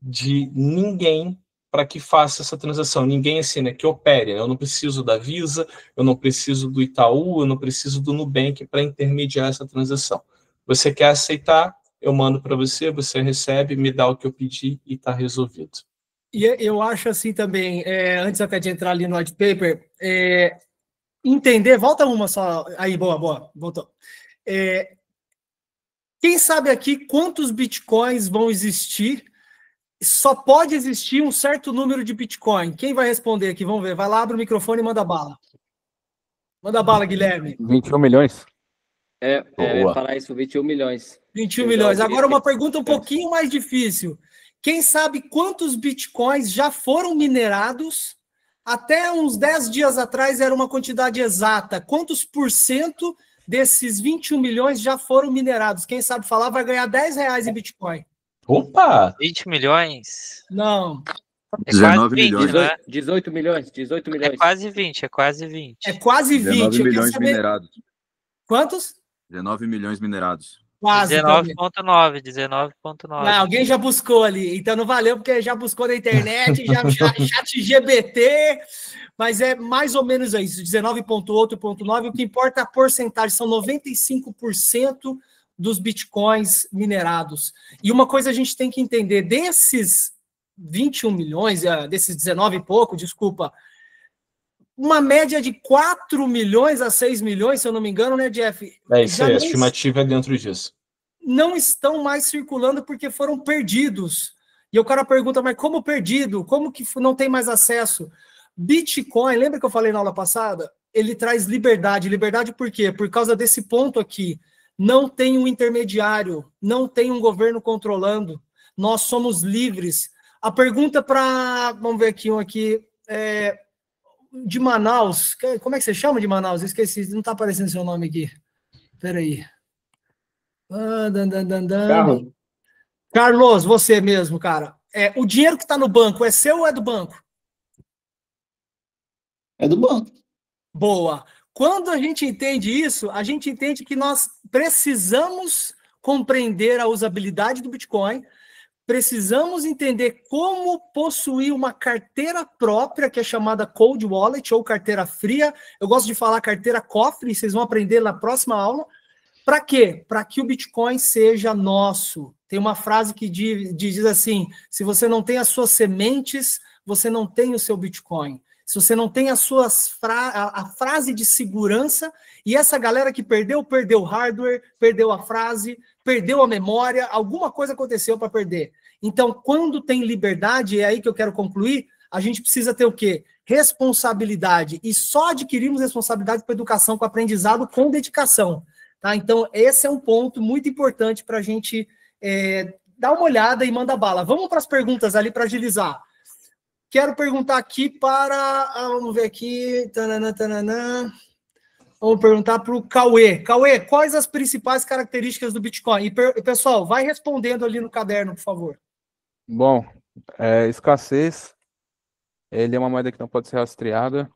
de ninguém para que faça essa transação. Ninguém assim, né, que opere. Eu não preciso da Visa, eu não preciso do Itaú, eu não preciso do Nubank para intermediar essa transação. Você quer aceitar, eu mando para você, você recebe, me dá o que eu pedi e está resolvido. E eu acho assim também, antes até de entrar ali no white paper, entender, volta uma só, aí, boa, voltou. Quem sabe aqui quantos bitcoins vão existir? Só pode existir um certo número de bitcoin. Quem vai responder aqui? Vamos ver. Vai lá, abre o microfone e manda bala. Manda bala, Guilherme. 21 milhões. Eu ia falar isso, 21 milhões. 21 milhões. Agora uma pergunta um pouquinho mais difícil. Quem sabe quantos bitcoins já foram minerados? Até uns 10 dias atrás era uma quantidade exata. Quantos % desses 21 milhões já foram minerados? Quem sabe falar vai ganhar R$10 em Bitcoin. Opa! 20 milhões? Não. É 19 20, milhões. Né? 18 milhões. É quase 20, é quase 20. É quase 20. 19 milhões minerados. Quantos? 19 milhões minerados. Quase. 19,9. 19,9. Alguém já buscou ali, então não valeu, porque já buscou na internet, já chat GBT, mas é mais ou menos isso, 19,8,9. O que importa é a porcentagem, são 95% dos bitcoins minerados. E uma coisa a gente tem que entender, desses 21 milhões, desses 19 e pouco, desculpa, uma média de 4 milhões a 6 milhões, se eu não me engano, né, Jeff? É isso aí, a estimativa é dentro disso. Não estão mais circulando porque foram perdidos. E o cara pergunta, mas como perdido? Como que não tem mais acesso? Bitcoin, lembra que eu falei na aula passada? Ele traz liberdade. Liberdade por quê? Por causa desse ponto aqui. Não tem um intermediário, não tem um governo controlando. Nós somos livres. A pergunta para... Vamos ver aqui um aqui. De Manaus. Como é que você chama de Manaus? Eu esqueci, não está aparecendo seu nome aqui. Espera aí. Carlos, você mesmo, cara. O dinheiro que está no banco é seu ou é do banco? É do banco. Boa. Quando a gente entende isso, a gente entende que nós precisamos compreender a usabilidade do Bitcoin, precisamos entender como possuir uma carteira própria, que é chamada Cold Wallet, ou carteira fria. Eu gosto de falar carteira cofre, vocês vão aprender na próxima aula. Para quê? Para que o Bitcoin seja nosso. Tem uma frase que diz assim, se você não tem as suas sementes, você não tem o seu Bitcoin. Se você não tem a frase de segurança, e essa galera que perdeu o hardware, perdeu a frase, perdeu a memória, alguma coisa aconteceu para perder. Então, quando tem liberdade, é aí que eu quero concluir, a gente precisa ter o quê? responsabilidade. E só adquirimos responsabilidade com a educação, com o aprendizado, com dedicação. Tá? Então, esse é um ponto muito importante para a gente dar uma olhada e mandar bala. Vamos para as perguntas ali para agilizar. Quero perguntar aqui vamos ver aqui. Vamos perguntar para o Cauê. Cauê, quais as principais características do Bitcoin? E, pessoal, vai respondendo ali no caderno, por favor. Bom, escassez. Ele é uma moeda que não pode ser rastreada,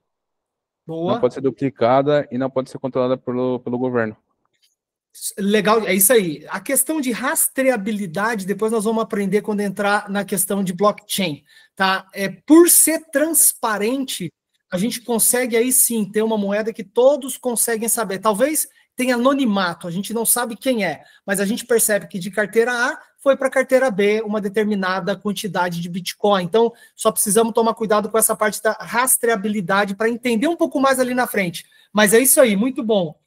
Boa. não pode ser duplicada e não pode ser controlada pelo governo. Legal, é isso aí. A questão de rastreabilidade, depois nós vamos aprender quando entrar na questão de blockchain, tá? Por ser transparente, a gente consegue aí sim ter uma moeda que todos conseguem saber. Talvez tenha anonimato, a gente não sabe quem é, mas a gente percebe que de carteira A foi para carteira B uma determinada quantidade de Bitcoin. Então, só precisamos tomar cuidado com essa parte da rastreabilidade para entender um pouco mais ali na frente. Mas é isso aí, muito bom.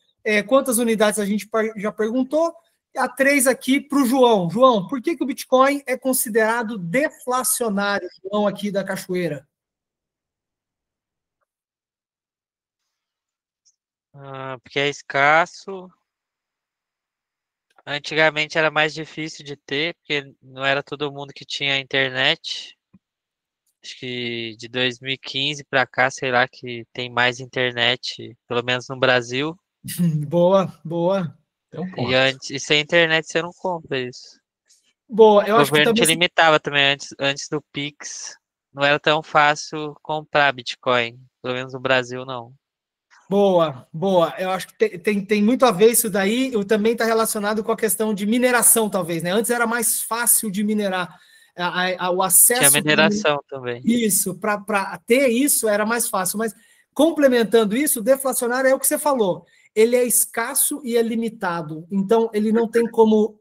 Quantas unidades a gente já perguntou? A 3 aqui para o João. João, por que o Bitcoin é considerado deflacionário, João, aqui da Cachoeira? Porque é escasso. Antigamente era mais difícil de ter, porque não era todo mundo que tinha internet. Acho que de 2015 para cá, sei lá, que tem mais internet, pelo menos no Brasil. Boa, boa. E sem internet você não compra isso. Boa, eu O acho que governo também te limitava também antes do Pix. Não era tão fácil comprar Bitcoin. Pelo menos no Brasil, não. Boa, boa. Eu acho que tem muito a ver isso daí. Eu também está relacionado com a questão de mineração, talvez, né? Antes era mais fácil de minerar. O acesso... Tinha mineração também. Isso, para ter isso era mais fácil. Mas, complementando isso, o deflacionário é o que você falou. Ele é escasso e é limitado. Então, ele não tem como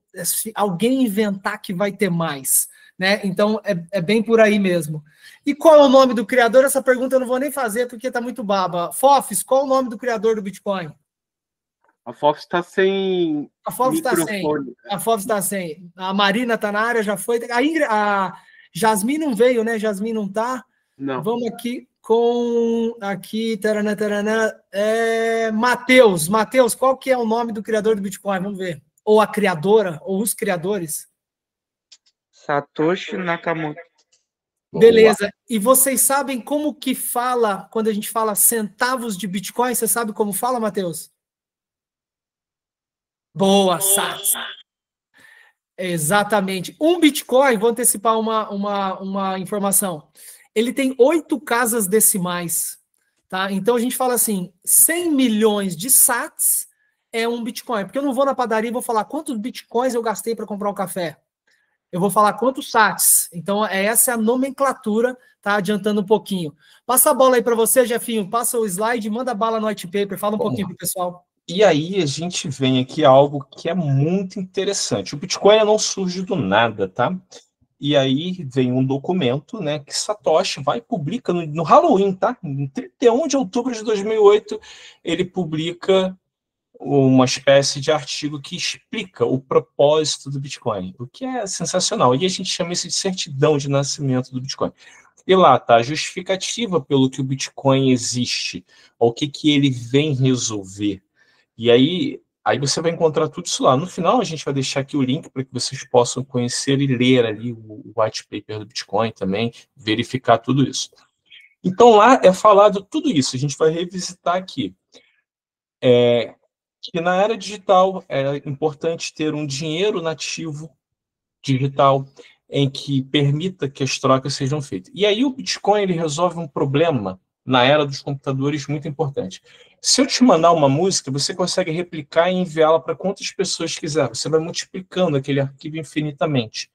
alguém inventar que vai ter mais, né? Então, é bem por aí mesmo. E qual é o nome do criador? Essa pergunta eu não vou nem fazer, porque está muito baba. Fofis, qual é o nome do criador do Bitcoin? A Fofis está sem A Fofis está sem. A Fofis está sem. A Marina está na área, já foi. A Jasmine não veio, né? Jasmine não está. Não. Vamos aqui com... taranã, taranã. Matheus. Matheus, qual que é o nome do criador do Bitcoin? Vamos ver. Ou a criadora, ou os criadores. Satoshi Nakamoto. Beleza. E vocês sabem como que fala, quando a gente fala centavos de Bitcoin? Você sabe como fala, Matheus? Boa, sats. Exatamente. Um Bitcoin, vou antecipar uma informação. Ele tem 8 casas decimais. Tá? Então a gente fala assim, 100 milhões de sats é um Bitcoin. Porque eu não vou na padaria e vou falar quantos Bitcoins eu gastei para comprar um café. Eu vou falar quantos sats. Então, essa é a nomenclatura, tá? Adiantando um pouquinho. Passa a bola aí para você, Jefinho. Passa o slide, manda a bala no white paper. Fala um pouquinho para o pessoal. E aí a gente vem aqui a algo que é muito interessante. O Bitcoin não surge do nada, tá? E aí vem um documento, né, que Satoshi vai e publica no Halloween, tá? Em 31 de outubro de 2008, ele publica uma espécie de artigo que explica o propósito do Bitcoin, o que é sensacional. E a gente chama isso de certidão de nascimento do Bitcoin. E lá está a justificativa pelo que o Bitcoin existe, o que ele vem resolver. E aí você vai encontrar tudo isso lá. No final, a gente vai deixar aqui o link para que vocês possam conhecer e ler ali o white paper do Bitcoin também, verificar tudo isso. Então, lá é falado tudo isso. A gente vai revisitar aqui. Que na era digital é importante ter um dinheiro nativo digital em que permita que as trocas sejam feitas. E aí o Bitcoin ele resolve um problema na era dos computadores muito importante. Se eu te mandar uma música, você consegue replicar e enviá-la para quantas pessoas quiser. Você vai multiplicando aquele arquivo infinitamente.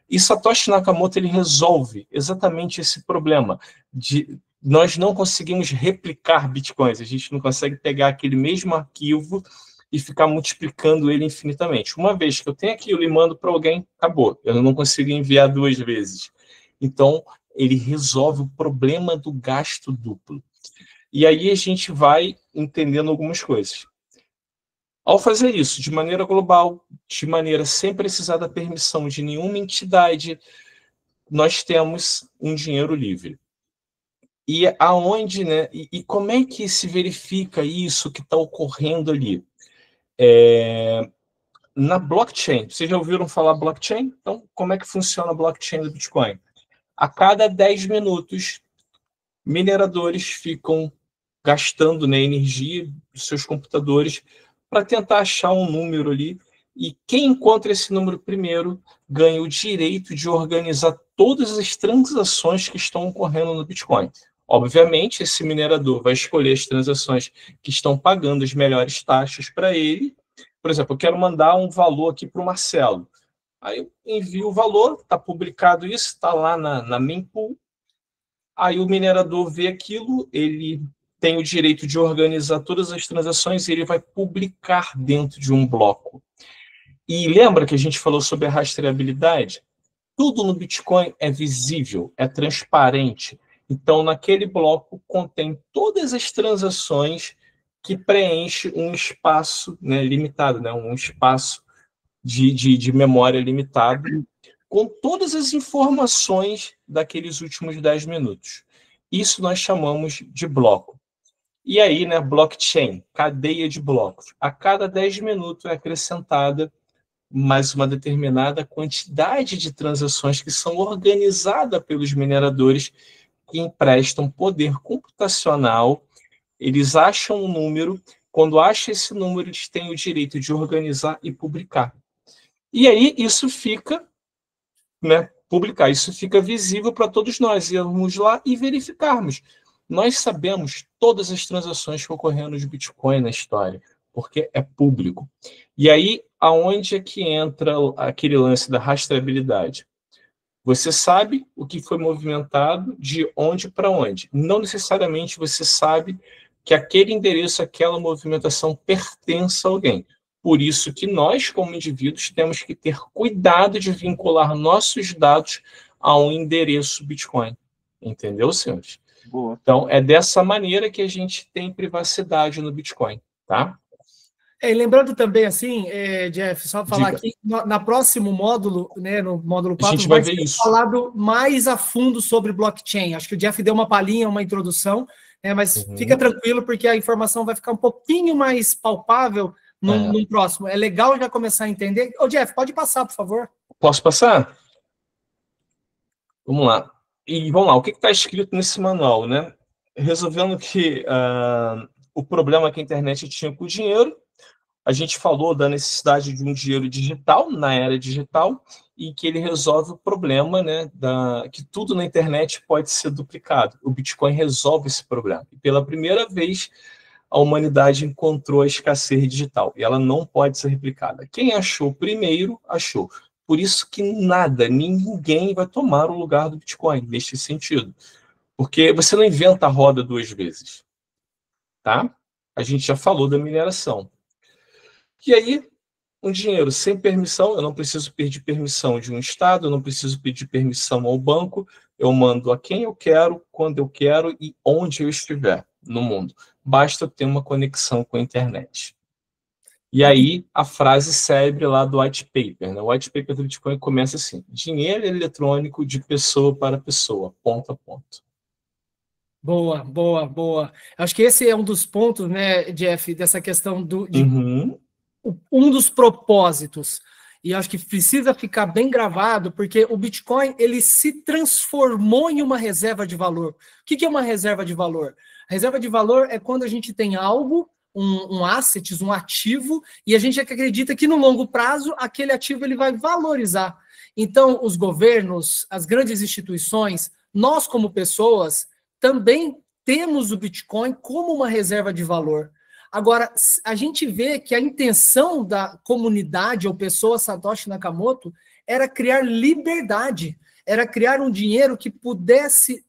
E Satoshi Nakamoto ele resolve exatamente esse problema de nós não conseguimos replicar bitcoins, a gente não consegue pegar aquele mesmo arquivo e ficar multiplicando ele infinitamente. Uma vez que eu tenho aquilo e mando para alguém, acabou. Eu não consigo enviar 2 vezes. Então, ele resolve o problema do gasto duplo. E aí a gente vai entendendo algumas coisas. Ao fazer isso de maneira global, de maneira sem precisar da permissão de nenhuma entidade, nós temos um dinheiro livre. E aonde, né? E como é que se verifica isso que está ocorrendo ali? Na blockchain. Vocês já ouviram falar blockchain? Então, como é que funciona a blockchain do Bitcoin? A cada 10 minutos, mineradores ficam gastando, né, energia dos seus computadores para tentar achar um número ali, e quem encontra esse número primeiro ganha o direito de organizar todas as transações que estão ocorrendo no Bitcoin. Obviamente, esse minerador vai escolher as transações que estão pagando as melhores taxas para ele. Por exemplo, eu quero mandar um valor aqui para o Marcelo. Aí eu envio o valor, está publicado isso, está lá na mempool. Aí o minerador vê aquilo, ele tem o direito de organizar todas as transações e ele vai publicar dentro de um bloco. E lembra que a gente falou sobre a rastreabilidade? Tudo no Bitcoin é visível, é transparente. Então, naquele bloco contém todas as transações que preenche um espaço, né, limitado, né, um espaço de memória limitado, com todas as informações daqueles últimos 10 minutos. Isso nós chamamos de bloco. E aí, né, blockchain, cadeia de blocos. A cada 10 minutos é acrescentada mais uma determinada quantidade de transações que são organizadas pelos mineradores, que emprestam poder computacional. Eles acham um número, quando acham esse número, eles têm o direito de organizar e publicar. E aí isso fica, né, publicar, isso fica visível para todos nós, irmos lá e verificarmos. Nós sabemos todas as transações que ocorreram de Bitcoin na história, porque é público. E aí, aonde é que entra aquele lance da rastreabilidade? Você sabe o que foi movimentado, de onde para onde. Não necessariamente você sabe que aquele endereço, aquela movimentação pertence a alguém. Por isso que nós, como indivíduos, temos que ter cuidado de vincular nossos dados a um endereço Bitcoin. Entendeu, senhores? Boa. Então, é dessa maneira que a gente tem privacidade no Bitcoin, tá? E lembrando também, assim, Jeff, só falar Diga. aqui, na próximo módulo, né, no módulo 4, A gente vai ver isso. falado mais a fundo sobre blockchain. Acho que o Jeff deu uma palhinha, uma introdução, né, mas fica tranquilo, porque a informação vai ficar um pouquinho mais palpável no próximo. É legal já começar a entender. Ô, Jeff, pode passar, por favor. Posso passar? Vamos lá. E vamos lá, o que está escrito nesse manual, né? Resolvendo que o problema que a internet tinha com o dinheiro, a gente falou da necessidade de um dinheiro digital, na era digital, e que ele resolve o problema, né, que tudo na internet pode ser duplicado. O Bitcoin resolve esse problema. E pela primeira vez, a humanidade encontrou a escassez digital, e ela não pode ser replicada. Quem achou primeiro, achou. Por isso que ninguém vai tomar o lugar do Bitcoin, neste sentido. Porque você não inventa a roda duas vezes. Tá? A gente já falou da mineração. E aí, um dinheiro sem permissão, eu não preciso pedir permissão de um Estado, eu não preciso pedir permissão ao banco, eu mando a quem eu quero, quando eu quero e onde eu estiver no mundo. Basta eu ter uma conexão com a internet. E aí, a frase célebre lá do white paper, né? O white paper do Bitcoin começa assim: dinheiro eletrônico de pessoa para pessoa, ponto a ponto. Boa, boa, boa. Acho que esse é um dos pontos, né, Jeff, dessa questão um dos propósitos. E acho que precisa ficar bem gravado, porque o Bitcoin, ele se transformou em uma reserva de valor. O que é uma reserva de valor? A reserva de valor é quando a gente tem algo, um asset, um ativo, e a gente acredita que no longo prazo aquele ativo ele vai valorizar. Então, os governos, as grandes instituições, nós como pessoas, também temos o Bitcoin como uma reserva de valor. Agora, a gente vê que a intenção da comunidade ou pessoa Satoshi Nakamoto era criar liberdade, era criar um dinheiro que pudesse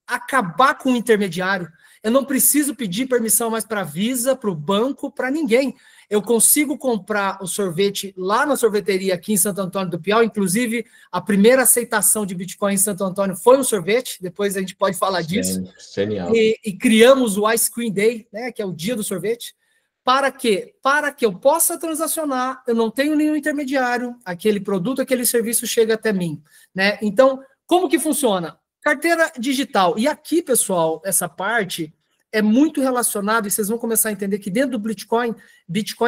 acabar com o intermediário. Eu não preciso pedir permissão mais para a Visa, para o banco, para ninguém. Eu consigo comprar o sorvete lá na sorveteria aqui em Santo Antônio do Piauí. Inclusive, a primeira aceitação de Bitcoin em Santo Antônio foi um sorvete. Depois a gente pode falar disso. Genial. E criamos o Ice Cream Day, né, que é o dia do sorvete. Para quê? Para que eu possa transacionar, eu não tenho nenhum intermediário, aquele produto, aquele serviço chega até mim, né? Então, como que funciona? Carteira digital. E aqui, pessoal, essa parte é muito relacionada, e vocês vão começar a entender que dentro do Bitcoin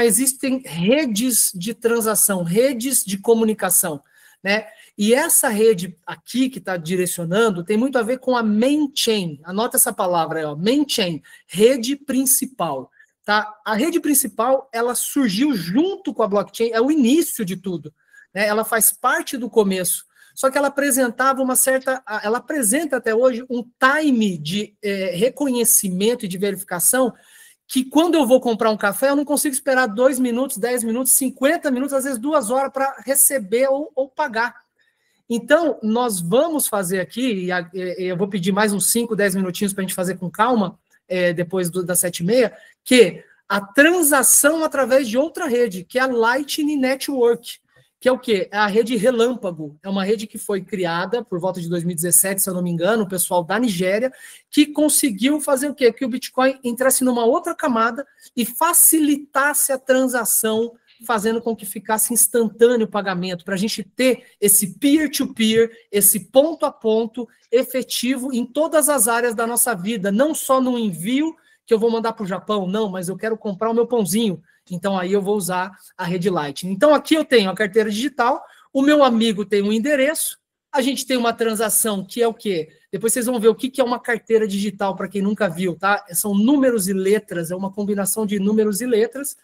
existem redes de transação, redes de comunicação, né? E essa rede aqui que está direcionando tem muito a ver com a main chain. Anota essa palavra aí, ó, main chain, rede principal. Tá? A rede principal, ela surgiu junto com a blockchain, é o início de tudo, né? Ela faz parte do começo. Só que ela apresentava ela apresenta até hoje um time de reconhecimento e de verificação que quando eu vou comprar um café, eu não consigo esperar 2 minutos, 10 minutos, 50 minutos, às vezes 2 horas para receber ou pagar. Então, nós vamos fazer aqui, e eu vou pedir mais uns 5, 10 minutinhos para a gente fazer com calma, depois das 7h30, que a transação através de outra rede, que é a Lightning Network, que é o quê? É a rede Relâmpago. É uma rede que foi criada por volta de 2017, se eu não me engano, o pessoal da Nigéria, que conseguiu fazer o quê? Que o Bitcoin entrasse numa outra camada e facilitasse a transação, fazendo com que ficasse instantâneo o pagamento, para a gente ter esse peer-to-peer, esse ponto a ponto efetivo em todas as áreas da nossa vida, não só no envio que eu vou mandar para o Japão, não, mas eu quero comprar o meu pãozinho, então aí eu vou usar a rede Lightning. Então aqui eu tenho a carteira digital, o meu amigo tem um endereço, a gente tem uma transação que é o quê? Depois vocês vão ver o que é uma carteira digital, para quem nunca viu, tá? São números e letras, é uma combinação de números e letras,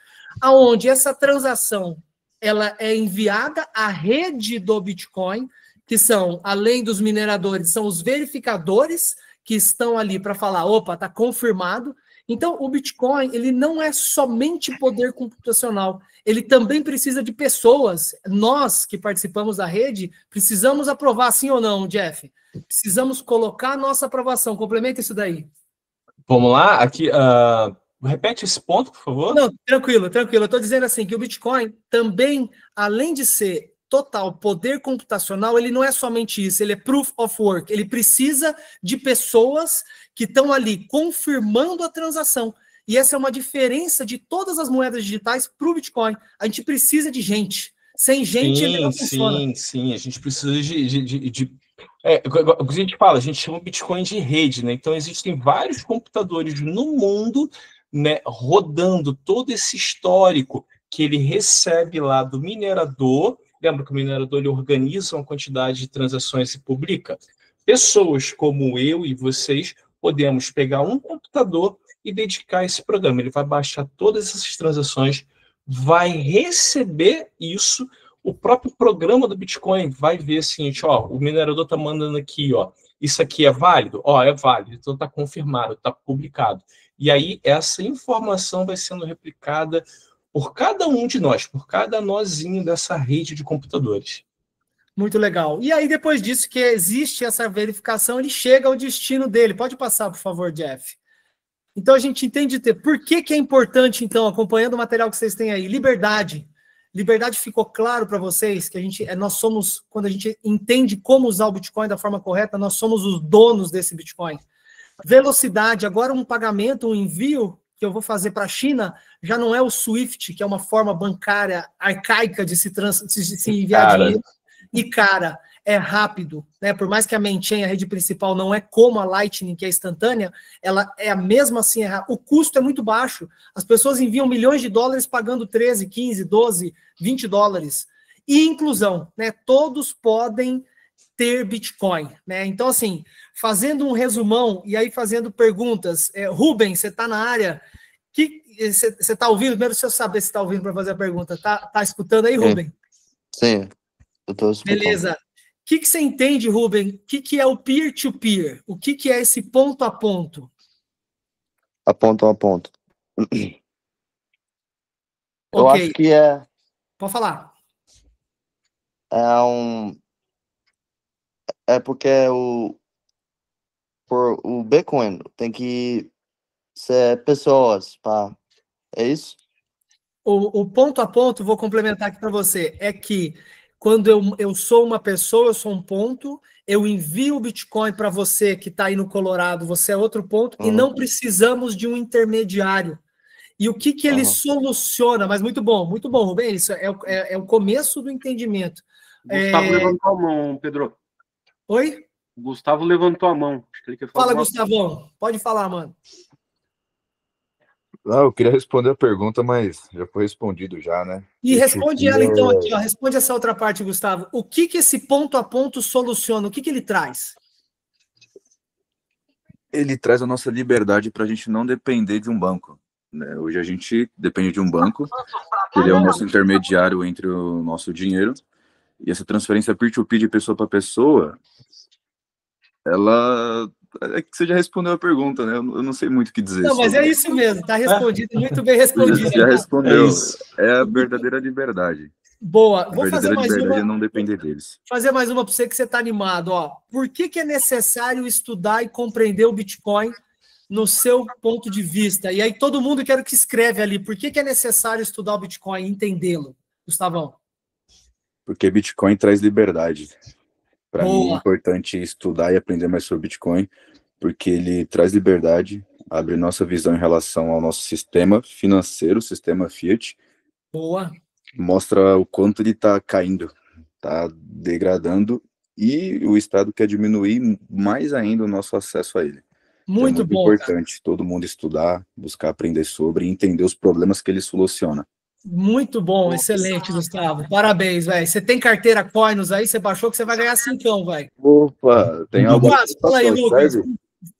aonde essa transação ela é enviada à rede do Bitcoin, que são, além dos mineradores, são os verificadores que estão ali para falar, opa, está confirmado. Então, o Bitcoin, ele não é somente poder computacional, ele também precisa de pessoas. Nós, que participamos da rede, precisamos aprovar, sim ou não, Jeff? Precisamos colocar a nossa aprovação. Complementa isso daí. Vamos lá, aqui, repete esse ponto, por favor. Não, tranquilo, tranquilo. Eu estou dizendo assim, que o Bitcoin também, além de ser total poder computacional, ele não é somente isso, ele é proof of work, ele precisa de pessoas que estão ali confirmando a transação, e essa é uma diferença de todas as moedas digitais para o Bitcoin. A gente precisa de gente, sem gente ele não funciona. Sim, a gente precisa o que a gente fala, a gente chama o Bitcoin de rede, né? Então existem vários computadores no mundo, né, rodando todo esse histórico que ele recebe lá do minerador. Lembra que o minerador ele organiza uma quantidade de transações e publica? Pessoas como eu e vocês podemos pegar um computador e dedicar esse programa. Ele vai baixar todas essas transações, vai receber isso, o próprio programa do Bitcoin vai ver o seguinte, ó, o minerador está mandando aqui, ó, isso aqui é válido? Ó, é válido, então está confirmado, está publicado. E aí essa informação vai sendo replicada por cada um de nós, por cada nozinho dessa rede de computadores. Muito legal. E aí, depois disso, que existe essa verificação, ele chega ao destino dele. Pode passar, por favor, Jeff. Então, a gente entende por que é importante, então, acompanhando o material que vocês têm aí, liberdade. Liberdade ficou claro para vocês que nós somos, quando a gente entende como usar o Bitcoin da forma correta, nós somos os donos desse Bitcoin. Velocidade, agora um pagamento, um envio que eu vou fazer para a China, já não é o SWIFT, que é uma forma bancária arcaica de se enviar dinheiro. E, cara, é rápido, né? Por mais que a main chain, a rede principal, não é como a Lightning, que é instantânea, ela é mesmo assim, o custo é muito baixo. As pessoas enviam milhões de dólares pagando 13, 15, 12, 20 dólares. E inclusão, né? Todos podem ter Bitcoin, né? Então, assim, fazendo um resumão e aí fazendo perguntas. Rubens, você está na área? Você está ouvindo? Primeiro, deixa eu saber se está ouvindo para fazer a pergunta. Tá escutando aí, Rubens? Sim, eu estou escutando. Beleza. O que você entende, Rubens? O que é o peer-to-peer? O que é esse ponto a ponto? A ponto a ponto. Eu acho que é... Pode falar. É porque o Bitcoin tem que ser pessoas, pá. É isso? O ponto a ponto, vou complementar aqui para você, é que quando eu sou uma pessoa, eu sou um ponto, eu envio o Bitcoin para você que está aí no Colorado, você é outro ponto, e não precisamos de um intermediário. E o que ele soluciona? Mas muito bom, Rubem, isso é o começo do entendimento. Gustavo levantou a mão, Pedro. Oi? O Gustavo levantou a mão. Acho que ele quer falar Fala, alguma Gustavão. Pode falar, mano. Não, eu queria responder a pergunta, mas já foi respondido já, né? E Esse responde aqui ela então é- aqui, ó. Responde essa outra parte, Gustavo. O que que esse ponto a ponto soluciona? O que que ele traz? Ele traz a nossa liberdade para a gente não depender de um banco, né? Hoje a gente depende de um banco, que ele é o nosso intermediário entre o nosso dinheiro, e essa transferência peer-to-peer de pessoa para pessoa, ela... É que você já respondeu a pergunta, né? Eu não sei muito o que dizer. Não, mas sobre- é isso mesmo. Tá respondido, muito bem Você respondido. já respondeu. É isso. É a verdadeira liberdade. Boa. A Vou fazer verdadeira mais liberdade é uma. não depender deles. Fazer mais uma para você que você está animado. Ó. Por que que é necessário estudar e compreender o Bitcoin no seu ponto de vista? E aí todo mundo quero que escreve ali. Por que que é necessário estudar o Bitcoin e entendê-lo, Gustavão? Porque Bitcoin traz liberdade. Para mim é Boa. importante estudar e aprender mais sobre Bitcoin, porque ele traz liberdade, abre nossa visão em relação ao nosso sistema financeiro, sistema Fiat, Boa. mostra o quanto ele está caindo, está degradando, e o Estado quer diminuir mais ainda o nosso acesso a ele. Então, é Muito muito bom, cara. importante todo mundo estudar, buscar aprender sobre e entender os problemas que ele soluciona. Muito bom, excelente, Gustavo. Parabéns, velho. Você tem carteira Coinos aí? Você baixou que você vai ganhar 5, velho. Opa, tem algo Lucas, fala aí, Lucas.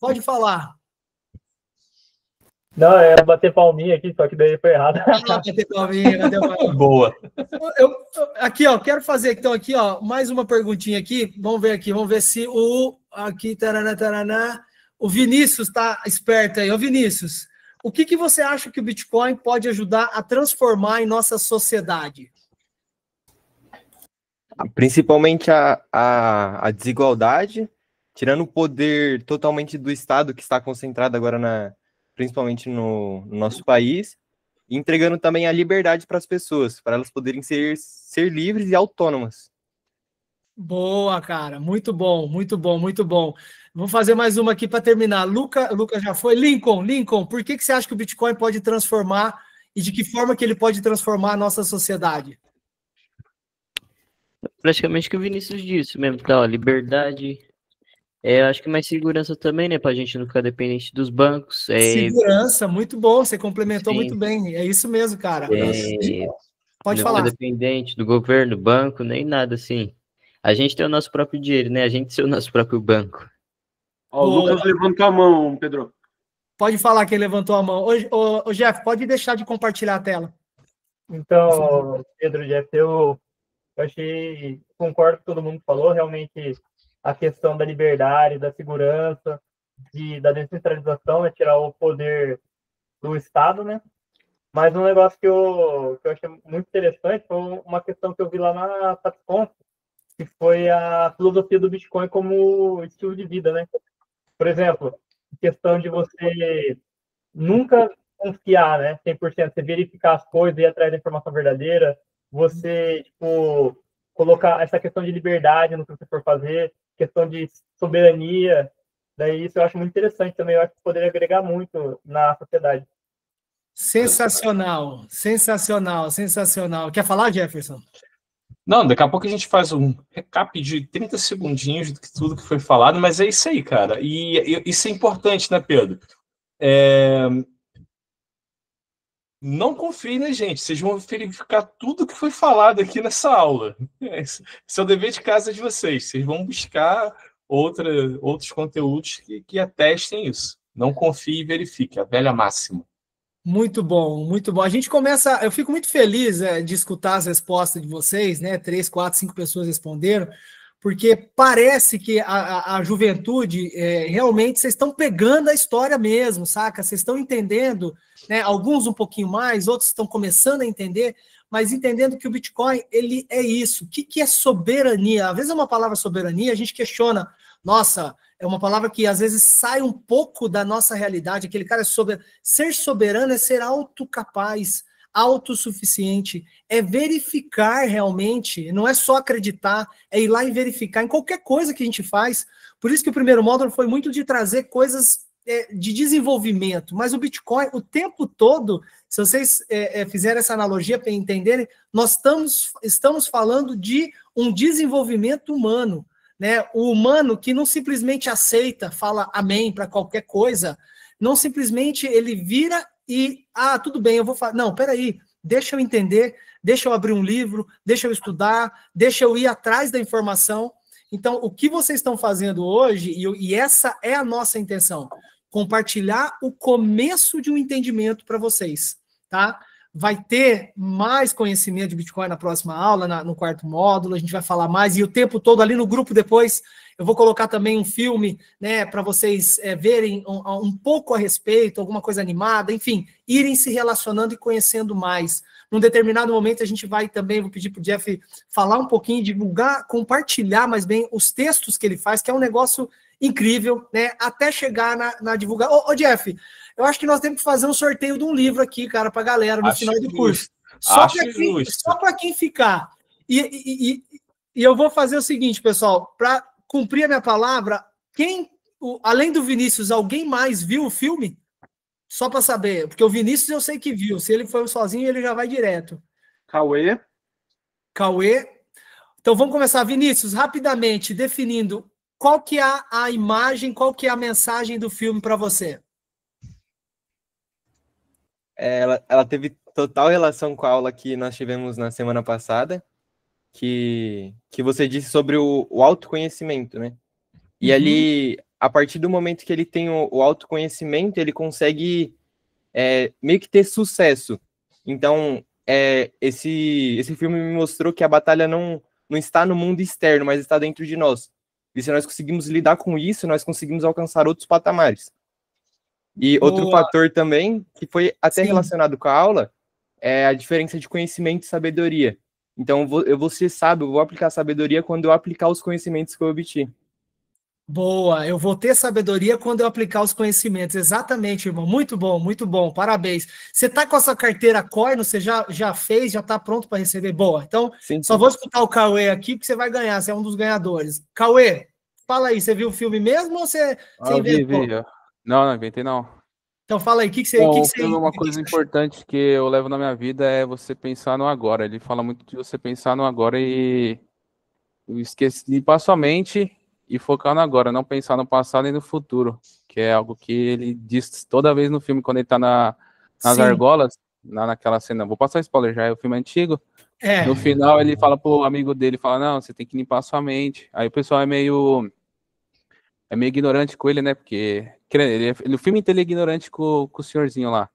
Pode falar. Não, é bater palminha aqui, só que daí foi errado. Bater palminha, bateu palminha. Boa. Aqui, ó, quero fazer então aqui, ó, mais uma perguntinha aqui. Vamos ver aqui, vamos ver se o aqui taraná, o Vinícius tá esperto aí. Ô Vinícius, o que que você acha que o Bitcoin pode ajudar a transformar em nossa sociedade? Principalmente a desigualdade, tirando o poder totalmente do Estado, que está concentrado agora principalmente no nosso país, e entregando também a liberdade para as pessoas, para elas poderem ser livres e autônomas. Boa, cara. Muito bom, muito bom, muito bom. Vamos fazer mais uma aqui para terminar. Lucas já foi. Lincoln, por que você acha que o Bitcoin pode transformar e de que forma que ele pode transformar a nossa sociedade? Praticamente o que o Vinícius disse mesmo, tá? Ó, liberdade, acho que mais segurança também, né? Pra gente não ficar dependente dos bancos. Segurança, muito bom, você complementou Sim. muito bem. É isso mesmo, cara. Pode não falar. ficar dependente do governo, banco, nem nada assim. A gente tem o nosso próprio dinheiro, né? A gente tem o nosso próprio banco. Ó, o Lucas levantou a mão, Pedro. Pode falar quem levantou a mão. Ô, Jeff, pode deixar de compartilhar a tela. Então, Pedro, Jeff, eu concordo com todo mundo falou, realmente a questão da liberdade, da segurança, da descentralização, é tirar o poder do Estado, né? Mas um negócio que eu achei muito interessante foi uma questão que eu vi lá na TaxConf, que foi a filosofia do Bitcoin como estilo de vida, né? Por exemplo, questão de você nunca confiar, né, 100%, você verificar as coisas, ir atrás da informação verdadeira, você, tipo, colocar essa questão de liberdade no que você for fazer, questão de soberania, daí isso eu acho muito interessante também, eu acho que poderia agregar muito na sociedade. Sensacional, sensacional, sensacional. Quer falar, Jefferson? Não, daqui a pouco a gente faz um recap de 30 segundinhos de tudo que foi falado, mas é isso aí, cara. E isso é importante, né, Pedro? Não confiem na gente, vocês vão verificar tudo que foi falado aqui nessa aula. Esse é o dever de casa de vocês. Vocês vão buscar outros conteúdos que atestem isso. Não confie e verifique, a velha máxima. Muito bom, muito bom. A gente começa, eu fico muito feliz de escutar as respostas de vocês, né? 3, 4, 5 pessoas responderam, porque parece que a juventude, realmente, vocês estão pegando a história mesmo, saca? Vocês estão entendendo, né? Alguns um pouquinho mais, outros estão começando a entender, mas entendendo que o Bitcoin, ele é isso. O que é soberania? Às vezes é uma palavra soberania, a gente questiona, nossa, é uma palavra que às vezes sai um pouco da nossa realidade, aquele cara ser soberano é ser autocapaz, autossuficiente, é verificar realmente, não é só acreditar, é ir lá e verificar em qualquer coisa que a gente faz. Por isso que o primeiro módulo foi muito de trazer coisas de desenvolvimento, mas o Bitcoin, o tempo todo, se vocês fizerem essa analogia para entenderem, nós estamos falando de um desenvolvimento humano. né? O humano que não simplesmente aceita, fala amém para qualquer coisa, não simplesmente ele vira e, tudo bem, eu vou falar. Não, peraí, deixa eu entender, deixa eu abrir um livro, deixa eu estudar, deixa eu ir atrás da informação. Então, o que vocês estão fazendo hoje, e essa é a nossa intenção, compartilhar o começo de um entendimento para vocês, tá? Vai ter mais conhecimento de Bitcoin na próxima aula, no quarto módulo, a gente vai falar mais, e o tempo todo ali no grupo depois, eu vou colocar também um filme, né, para vocês verem um pouco a respeito, alguma coisa animada, enfim, irem se relacionando e conhecendo mais. Num determinado momento, a gente vai também, vou pedir para o Jeff falar um pouquinho, divulgar, compartilhar mais bem os textos que ele faz, que é um negócio incrível, né? Até chegar na divulgação. Ô, Jeff, eu acho que nós temos que fazer um sorteio de um livro aqui, cara, para a galera no final do curso. Só para quem ficar. E eu vou fazer o seguinte, pessoal, para cumprir a minha palavra, além do Vinícius, alguém mais viu o filme? Só para saber, porque o Vinícius eu sei que viu. Se ele foi sozinho, ele já vai direto. Cauê. Então vamos começar. Vinícius, rapidamente, definindo qual que é a imagem, qual que é a mensagem do filme para você. Ela teve total relação com a aula que nós tivemos na semana passada, que você disse sobre o autoconhecimento, né? E ali, a partir do momento que ele tem o autoconhecimento, ele consegue meio que ter sucesso. Então, esse filme me mostrou que a batalha não está no mundo externo, mas está dentro de nós. E se nós conseguimos lidar com isso, nós conseguimos alcançar outros patamares. E outro fator também, que foi até relacionado com a aula, é a diferença de conhecimento e sabedoria. Então, eu vou ser sábio, eu vou aplicar sabedoria quando eu aplicar os conhecimentos que eu obtive. Boa, eu vou ter sabedoria quando eu aplicar os conhecimentos. Exatamente, irmão. Muito bom, parabéns. Você está com a sua carteira Coin, você já fez, já está pronto para receber? Boa. Então, só vou escutar o Cauê aqui, porque você vai ganhar, você é um dos ganhadores. Cauê, fala aí, você viu o filme mesmo ou você inventou? Vi. Não inventei não. Então fala aí, o que você... Uma coisa importante que eu levo na minha vida é você pensar no agora. Ele fala muito de você pensar no agora e limpar sua mente e focar no agora, não pensar no passado e no futuro, que é algo que ele diz toda vez no filme, quando ele tá nas argolas, naquela cena. Vou passar spoiler já, é o filme antigo. No final ele fala pro amigo dele, fala, não, você tem que limpar sua mente. Aí o pessoal é meio ignorante com ele, né, porque o filme inteiro ele é ignorante com o senhorzinho lá.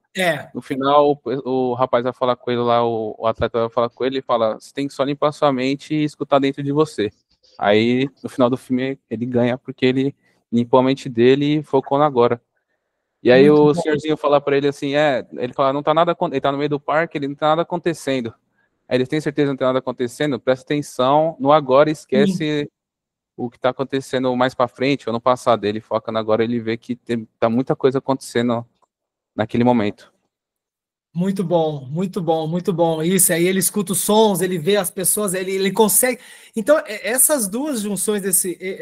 No final, o rapaz vai falar com ele lá, o atleta vai falar com ele e fala, você tem que só limpar sua mente e escutar dentro de você. Aí, no final do filme, ele ganha porque ele limpou a mente dele e focou no agora. E aí o senhorzinho fala pra ele assim, ele fala, não tá nada, ele tá no meio do parque, ele não tá nada acontecendo. Aí ele tem certeza que não tem nada acontecendo, presta atenção no agora e esquece o que tá acontecendo mais pra frente ou no passado. Ele foca no agora, ele vê que tá muita coisa acontecendo naquele momento. Muito bom. Isso, aí ele escuta os sons, ele vê as pessoas, ele consegue... Então, essas duas junções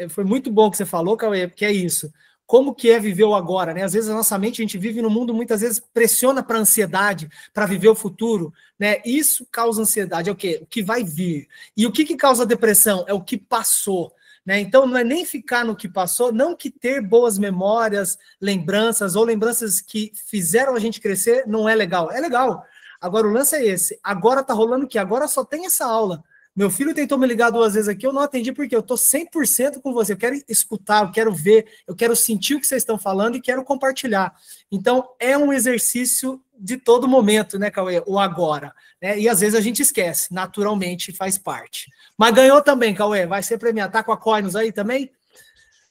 foi muito bom que você falou, Cauê, porque é isso. Como que é viver o agora, né? Às vezes a nossa mente, a gente vive no mundo, muitas vezes pressiona para a ansiedade, para viver o futuro, né? Isso causa ansiedade, é o quê? O que vai vir. E o que causa depressão? É o que passou. Né? Então, não é nem ficar no que passou, não que ter boas memórias, lembranças ou lembranças que fizeram a gente crescer não é legal. É legal. Agora, o lance é esse. Agora tá rolando o quê? Agora só tem essa aula. Meu filho tentou me ligar 2 vezes aqui, eu não atendi porque eu tô 100% com você. Eu quero escutar, eu quero ver, eu quero sentir o que vocês estão falando e quero compartilhar. Então, é um exercício de todo momento, né, Cauê? O agora. Né? E às vezes a gente esquece, naturalmente faz parte. Mas ganhou também, Cauê, vai ser premiado. Tá com a Coinus aí também?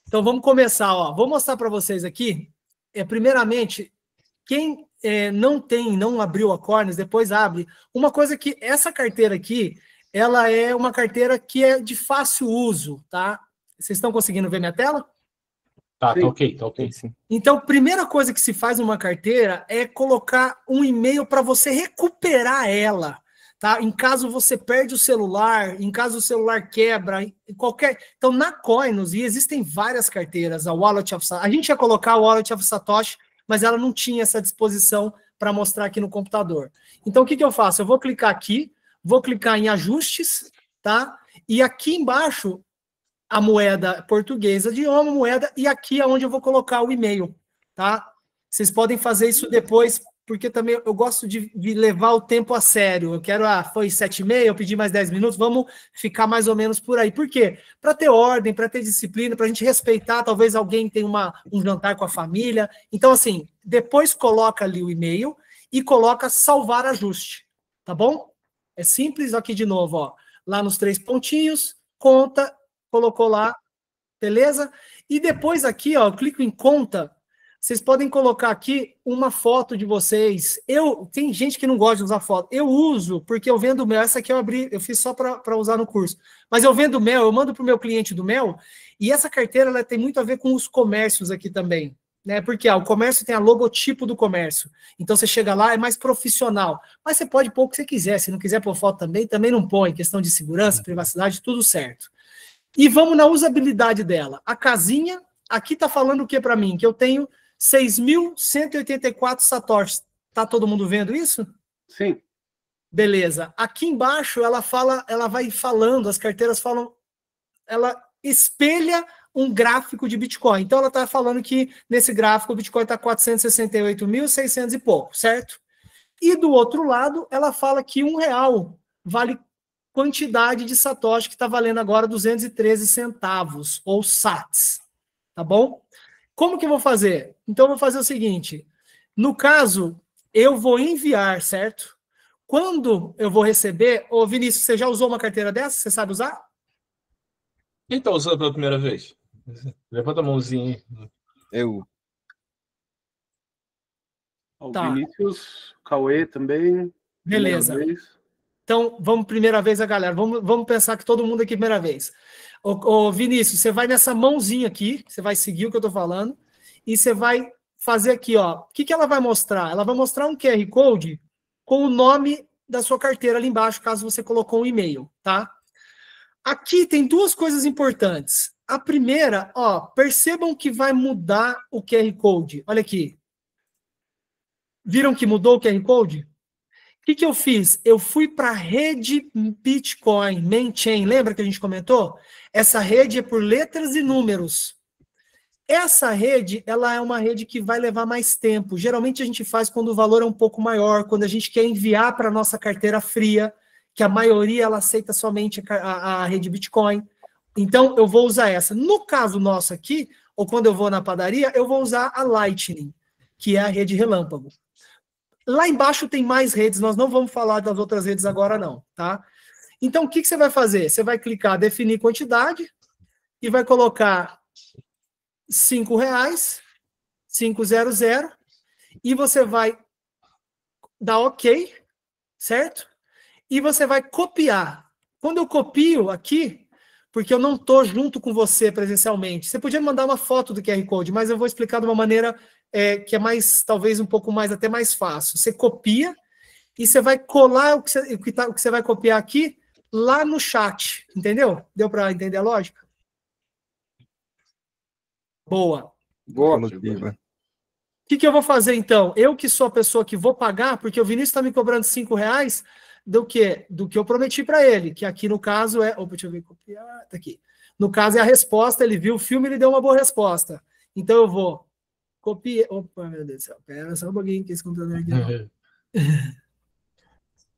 Então vamos começar, ó. Vou mostrar para vocês aqui. Primeiramente, quem não abriu a Coinus, depois abre. Uma coisa que essa carteira aqui, ela é uma carteira que é de fácil uso, tá? Vocês estão conseguindo ver minha tela? Tá ok. Sim. Então, primeira coisa que se faz numa carteira é colocar um e-mail para você recuperar ela. Tá? Em caso você perde o celular, em caso o celular quebra, em qualquer... Então, na Coinus, e existem várias carteiras, a Wallet of Satoshi, a gente ia colocar a Wallet of Satoshi, mas ela não tinha essa disposição para mostrar aqui no computador. Então, o que eu faço? Eu vou clicar aqui, vou clicar em ajustes, tá? E aqui embaixo, a moeda portuguesa de idioma, moeda, e aqui é onde eu vou colocar o e-mail, tá? Vocês podem fazer isso depois, porque também eu gosto de levar o tempo a sério. Eu quero, foi 7h30, eu pedi mais 10 minutos, vamos ficar mais ou menos por aí. Por quê? Para ter ordem, para ter disciplina, para a gente respeitar, talvez alguém tenha um jantar com a família. Então, assim, depois coloca ali o e-mail e coloca salvar ajuste, tá bom? É simples, aqui de novo, ó, lá nos 3 pontinhos, conta, colocou lá, beleza? E depois aqui, ó, eu clico em conta, vocês podem colocar aqui uma foto de vocês. Tem gente que não gosta de usar foto. Eu uso, porque eu vendo mel. Essa aqui eu fiz só para usar no curso. Mas eu vendo mel, eu mando para o meu cliente do mel, e essa carteira ela tem muito a ver com os comércios aqui também. Né? Porque o comércio tem a logotipo do comércio. Então você chega lá, é mais profissional. Mas você pode pôr o que você quiser. Se não quiser pôr foto também não põe. Questão de segurança, privacidade, tudo certo. E vamos na usabilidade dela. A casinha, aqui está falando o que para mim? Que eu tenho 6.184 satoshis. Tá todo mundo vendo isso? Sim. Beleza. Aqui embaixo ela vai falando, as carteiras falam, ela espelha um gráfico de Bitcoin. Então ela está falando que nesse gráfico o Bitcoin está 468.600 e pouco, certo? E do outro lado ela fala que R$1 vale quantidade de satoshi, que está valendo agora 213 centavos, ou sats, tá bom? Como que eu vou fazer? Então eu vou fazer o seguinte, no caso, eu vou enviar, certo? Quando eu vou receber, ô Vinícius, você já usou uma carteira dessa? Você sabe usar? Quem está usando pela primeira vez? Levanta a mãozinha aí. Eu. O Tá. Vinícius, Cauê também. Beleza. Primeira vez. Então, vamos primeira vez a galera. Vamos pensar que todo mundo aqui primeira vez. Ô Vinícius, você vai nessa mãozinha aqui, você vai seguir o que eu estou falando, e você vai fazer aqui, ó. O que ela vai mostrar? Ela vai mostrar um QR Code com o nome da sua carteira ali embaixo, caso você colocou um e-mail, tá? Aqui tem duas coisas importantes. A primeira, ó, percebam que vai mudar o QR Code. Olha aqui. Viram que mudou o QR Code? O que eu fiz? Eu fui para a rede Bitcoin, Main Chain, lembra que a gente comentou? Essa rede é por letras e números. Essa rede, ela é uma rede que vai levar mais tempo. Geralmente a gente faz quando o valor é um pouco maior, quando a gente quer enviar para a nossa carteira fria, que a maioria ela aceita somente a rede Bitcoin. Então eu vou usar essa. No caso nosso aqui, ou quando eu vou na padaria, eu vou usar a Lightning, que é a rede relâmpago. Lá embaixo tem mais redes, nós não vamos falar das outras redes agora não, tá? Então, o que você vai fazer? Você vai clicar definir quantidade e vai colocar R$5, 500, e você vai dar OK, certo? E você vai copiar. Quando eu copio aqui, porque eu não estou junto com você presencialmente, você podia mandar uma foto do QR Code, mas eu vou explicar de uma maneira que é mais, talvez um pouco mais, até mais fácil. Você copia e você vai colar o que você vai copiar aqui lá no chat, entendeu? Deu para entender a lógica? Boa. Boa. O que eu vou fazer então? Eu que sou a pessoa que vou pagar, porque o Vinícius está me cobrando R$5 do quê? Do que eu prometi para ele, que aqui no caso é... Opa, deixa eu ver, copiar, tá aqui. No caso é a resposta, ele viu o filme e ele deu uma boa resposta. Então eu vou copiar... Opa, meu Deus do céu, pera só um pouquinho que esse computador aqui...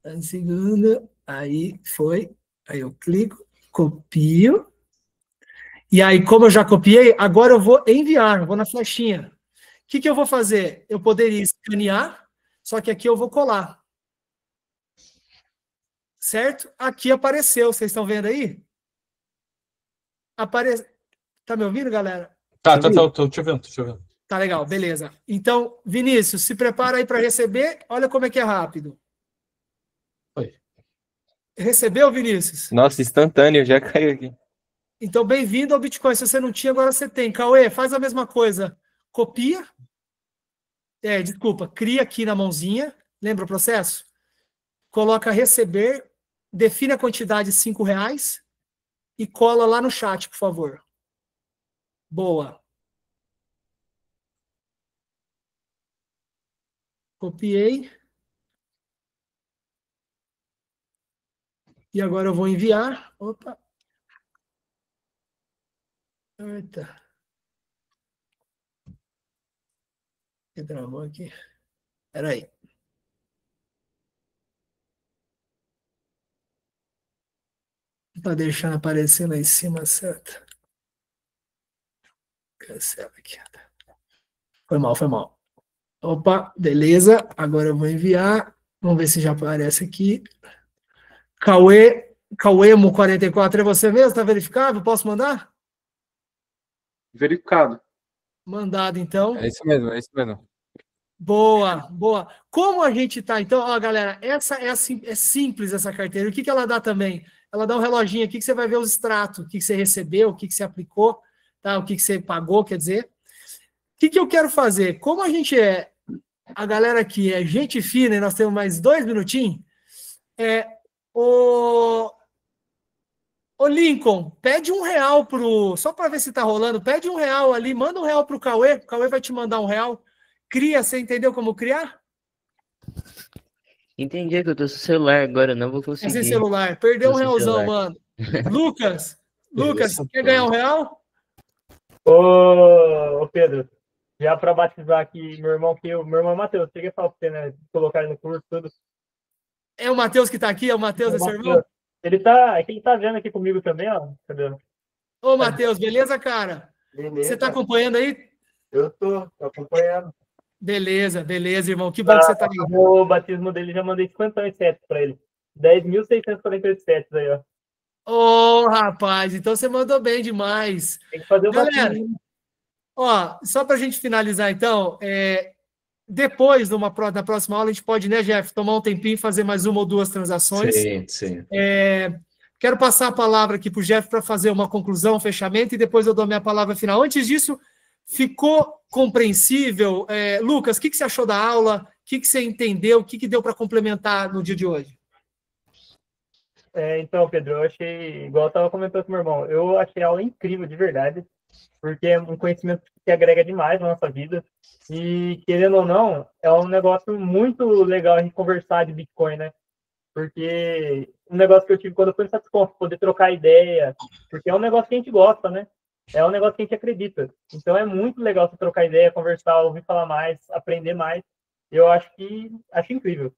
Um segundo, aí foi, aí eu clico, copio, e aí como eu já copiei, agora eu vou enviar, eu vou na flechinha. O que eu vou fazer? Eu poderia escanear, só que aqui eu vou colar. Certo? Aqui apareceu, vocês estão vendo aí? Tá me ouvindo, galera? Tô te ouvindo, Tá legal, beleza. Então, Vinícius, se prepara aí para receber, olha como é que é rápido. Oi. Recebeu, Vinícius? Nossa, instantâneo, já caiu aqui. Então, bem-vindo ao Bitcoin. Se você não tinha, agora você tem. Cauê, faz a mesma coisa. Copia. Desculpa, cria aqui na mãozinha. Lembra o processo? Coloca receber, define a quantidade de R$5 e cola lá no chat, por favor. Boa. Copiei. E agora eu vou enviar. Opa. Eita. Que travou aqui. Espera aí. Tá deixando aparecer lá em cima, certo? Cancela aqui. Foi mal, foi mal. Opa, beleza. Agora eu vou enviar. Vamos ver se já aparece aqui. Cauemo44 é você mesmo? Tá verificável? Posso mandar? Verificado. Mandado, então. É isso mesmo, é isso mesmo. Boa, boa. Como a gente tá, então, ó, galera, essa é simples essa carteira. O que ela dá também? Ela dá um reloginho aqui que você vai ver os extratos, o que você recebeu, o que você aplicou, tá? O que você pagou, quer dizer. O que eu quero fazer? Como a gente a galera aqui é gente fina e nós temos mais 2 minutinhos, o Lincoln, pede R$1 só para ver se tá rolando, pede R$1 ali, manda R$1 pro Cauê, o Cauê vai te mandar R$1. Cria, você entendeu como criar? Entendi que eu tô sem celular agora, não vou É conseguir. sem celular, perdeu Tô sem R$1, celular. mano. Lucas, quer ganhar R$1? Ô, Pedro, já para batizar aqui meu irmão Matheus, cheguei a falar pra você, né? Colocar ele no curso, tudo. É o Matheus que tá aqui? É o Matheus, é seu irmão? Ele tá vendo aqui comigo também, ó. Cadê? Ô, Matheus, beleza, cara? Beleza. Você tá acompanhando aí? Eu tô acompanhando. Beleza, irmão. Que bom que você tá aí. O batismo dele já mandei 57 para ele. 10.648 aí, ó. Ô, rapaz, então você mandou bem demais. Tem que fazer o Galera, batismo. ó, só pra gente finalizar, então, depois da próxima aula, a gente pode, né, Jeff, tomar um tempinho e fazer mais 1 ou 2 transações. Sim. Quero passar a palavra aqui pro Jeff para fazer uma conclusão, um fechamento, e depois eu dou minha palavra final. Antes disso, ficou compreensível? Lucas, o que você achou da aula? O que você entendeu? O que deu para complementar no dia de hoje? Então, Pedro, eu achei, igual eu estava comentando com meu irmão, eu achei a aula incrível, de verdade, porque é um conhecimento que agrega demais na nossa vida. E, querendo ou não, é um negócio muito legal a gente conversar de Bitcoin, né? Porque um negócio que eu tive quando eu fui no Satisconf, poder trocar ideia, porque é um negócio que a gente gosta, né? É um negócio que a gente acredita. Então é muito legal você trocar ideia, conversar, ouvir falar mais, aprender mais. Eu acho incrível,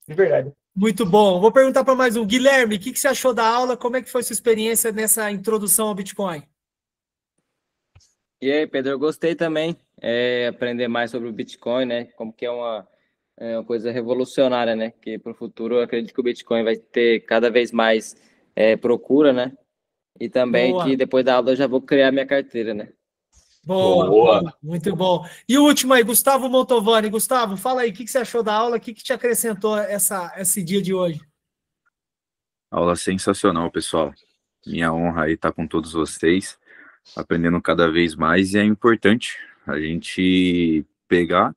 de verdade. Muito bom. Vou perguntar para mais um. Guilherme, o que você achou da aula? Como é que foi sua experiência nessa introdução ao Bitcoin? E aí, Pedro, eu gostei também. Aprender mais sobre o Bitcoin, né? Como que é uma coisa revolucionária, né? Que para o futuro eu acredito que o Bitcoin vai ter cada vez mais procura, né? E também Boa. que depois da aula eu já vou criar minha carteira, né? Boa. Muito bom. E o último aí, Gustavo Montovani. Gustavo, fala aí, o que você achou da aula? O que te acrescentou esse dia de hoje? Aula sensacional, pessoal. Minha honra aí estar com todos vocês, aprendendo cada vez mais, e é importante a gente pegar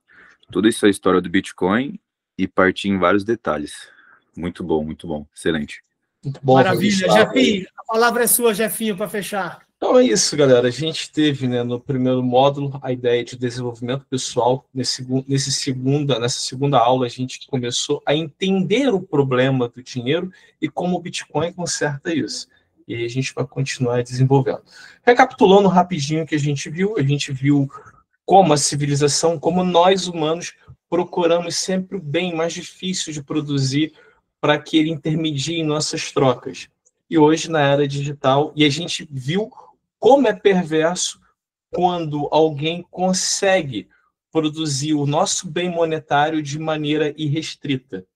toda essa história do Bitcoin e partir em vários detalhes. Muito bom, excelente. Muito bom. Maravilha. Jefinho, a palavra é sua, Jefinho, para fechar. Então é isso, galera. A gente teve, né, no primeiro módulo a ideia de desenvolvimento pessoal. Nessa segunda aula, a gente começou a entender o problema do dinheiro e como o Bitcoin conserta isso. E aí a gente vai continuar desenvolvendo. Recapitulando rapidinho o que a gente viu como a civilização, como nós humanos procuramos sempre o bem mais difícil de produzir para que ele intermedie em nossas trocas. E hoje, na era digital, e a gente viu como é perverso quando alguém consegue produzir o nosso bem monetário de maneira irrestrita.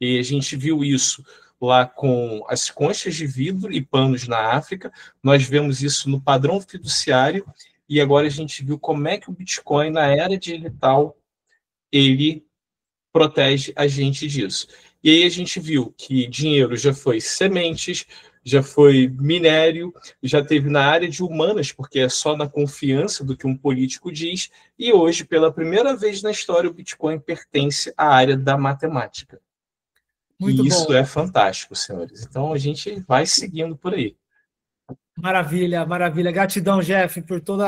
E a gente viu isso lá com as conchas de vidro e panos na África, nós vemos isso no padrão fiduciário, e agora a gente viu como é que o Bitcoin, na era digital, ele protege a gente disso. E aí a gente viu que dinheiro já foi sementes, já foi minério, já teve na área de humanas, porque é só na confiança do que um político diz, e hoje, pela primeira vez na história, o Bitcoin pertence à área da matemática. Muito e isso bom. é fantástico, senhores. Então a gente vai seguindo por aí. Maravilha, maravilha. Gratidão, Jeff, por todo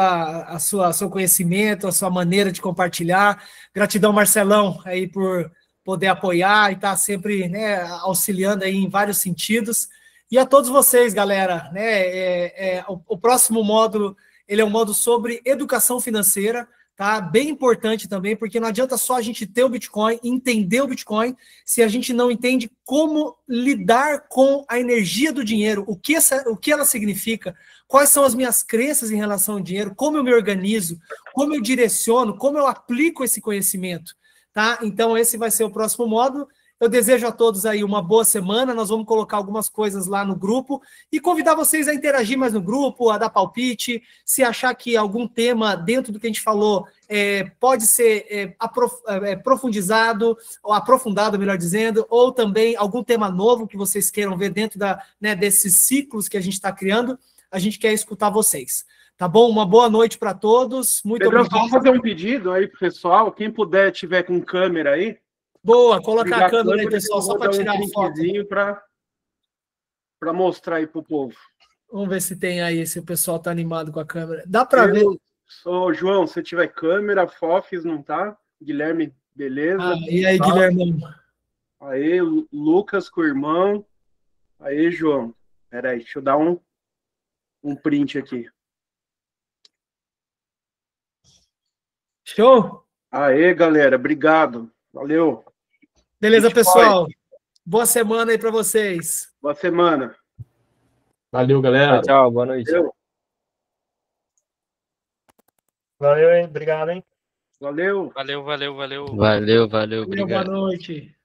seu conhecimento, a sua maneira de compartilhar. Gratidão, Marcelão, aí por poder apoiar e estar sempre, né, auxiliando aí em vários sentidos. E a todos vocês, galera, né, o próximo módulo Ele é um módulo sobre educação financeira, tá? Bem importante também, porque não adianta só a gente ter o Bitcoin, entender o Bitcoin, se a gente não entende como lidar com a energia do dinheiro, o que ela significa, quais são as minhas crenças em relação ao dinheiro, como eu me organizo, como eu direciono, como eu aplico esse conhecimento, tá? Então, esse vai ser o próximo módulo. Eu desejo a todos aí uma boa semana. Nós vamos colocar algumas coisas lá no grupo e convidar vocês a interagir mais no grupo, a dar palpite. Se achar que algum tema dentro do que a gente falou pode ser profundizado, ou aprofundado, melhor dizendo, ou também algum tema novo que vocês queiram ver dentro desses ciclos que a gente está criando, a gente quer escutar vocês. Tá bom? Uma boa noite para todos. Muito Pedro, obrigado. vamos fazer um pedido aí pro pessoal. Quem puder, tiver com câmera aí. Boa, colocar a câmera aí, pessoal, só para tirar um linkzinho para mostrar aí pro povo. Vamos ver se tem aí, se o pessoal tá animado com a câmera. Dá para ver. João, se tiver câmera, Fofis não tá? Guilherme, beleza? E aí, Guilherme? Aí, Lucas com o irmão. Aí, João. Pera aí, deixa eu dar um print aqui. Show? Aê, galera, obrigado. Valeu. Beleza, pessoal. Boa semana aí para vocês. Boa semana. Valeu, galera. Tchau, boa noite. Valeu, hein? Obrigado, hein? Valeu. Valeu. Valeu, obrigado. Boa noite.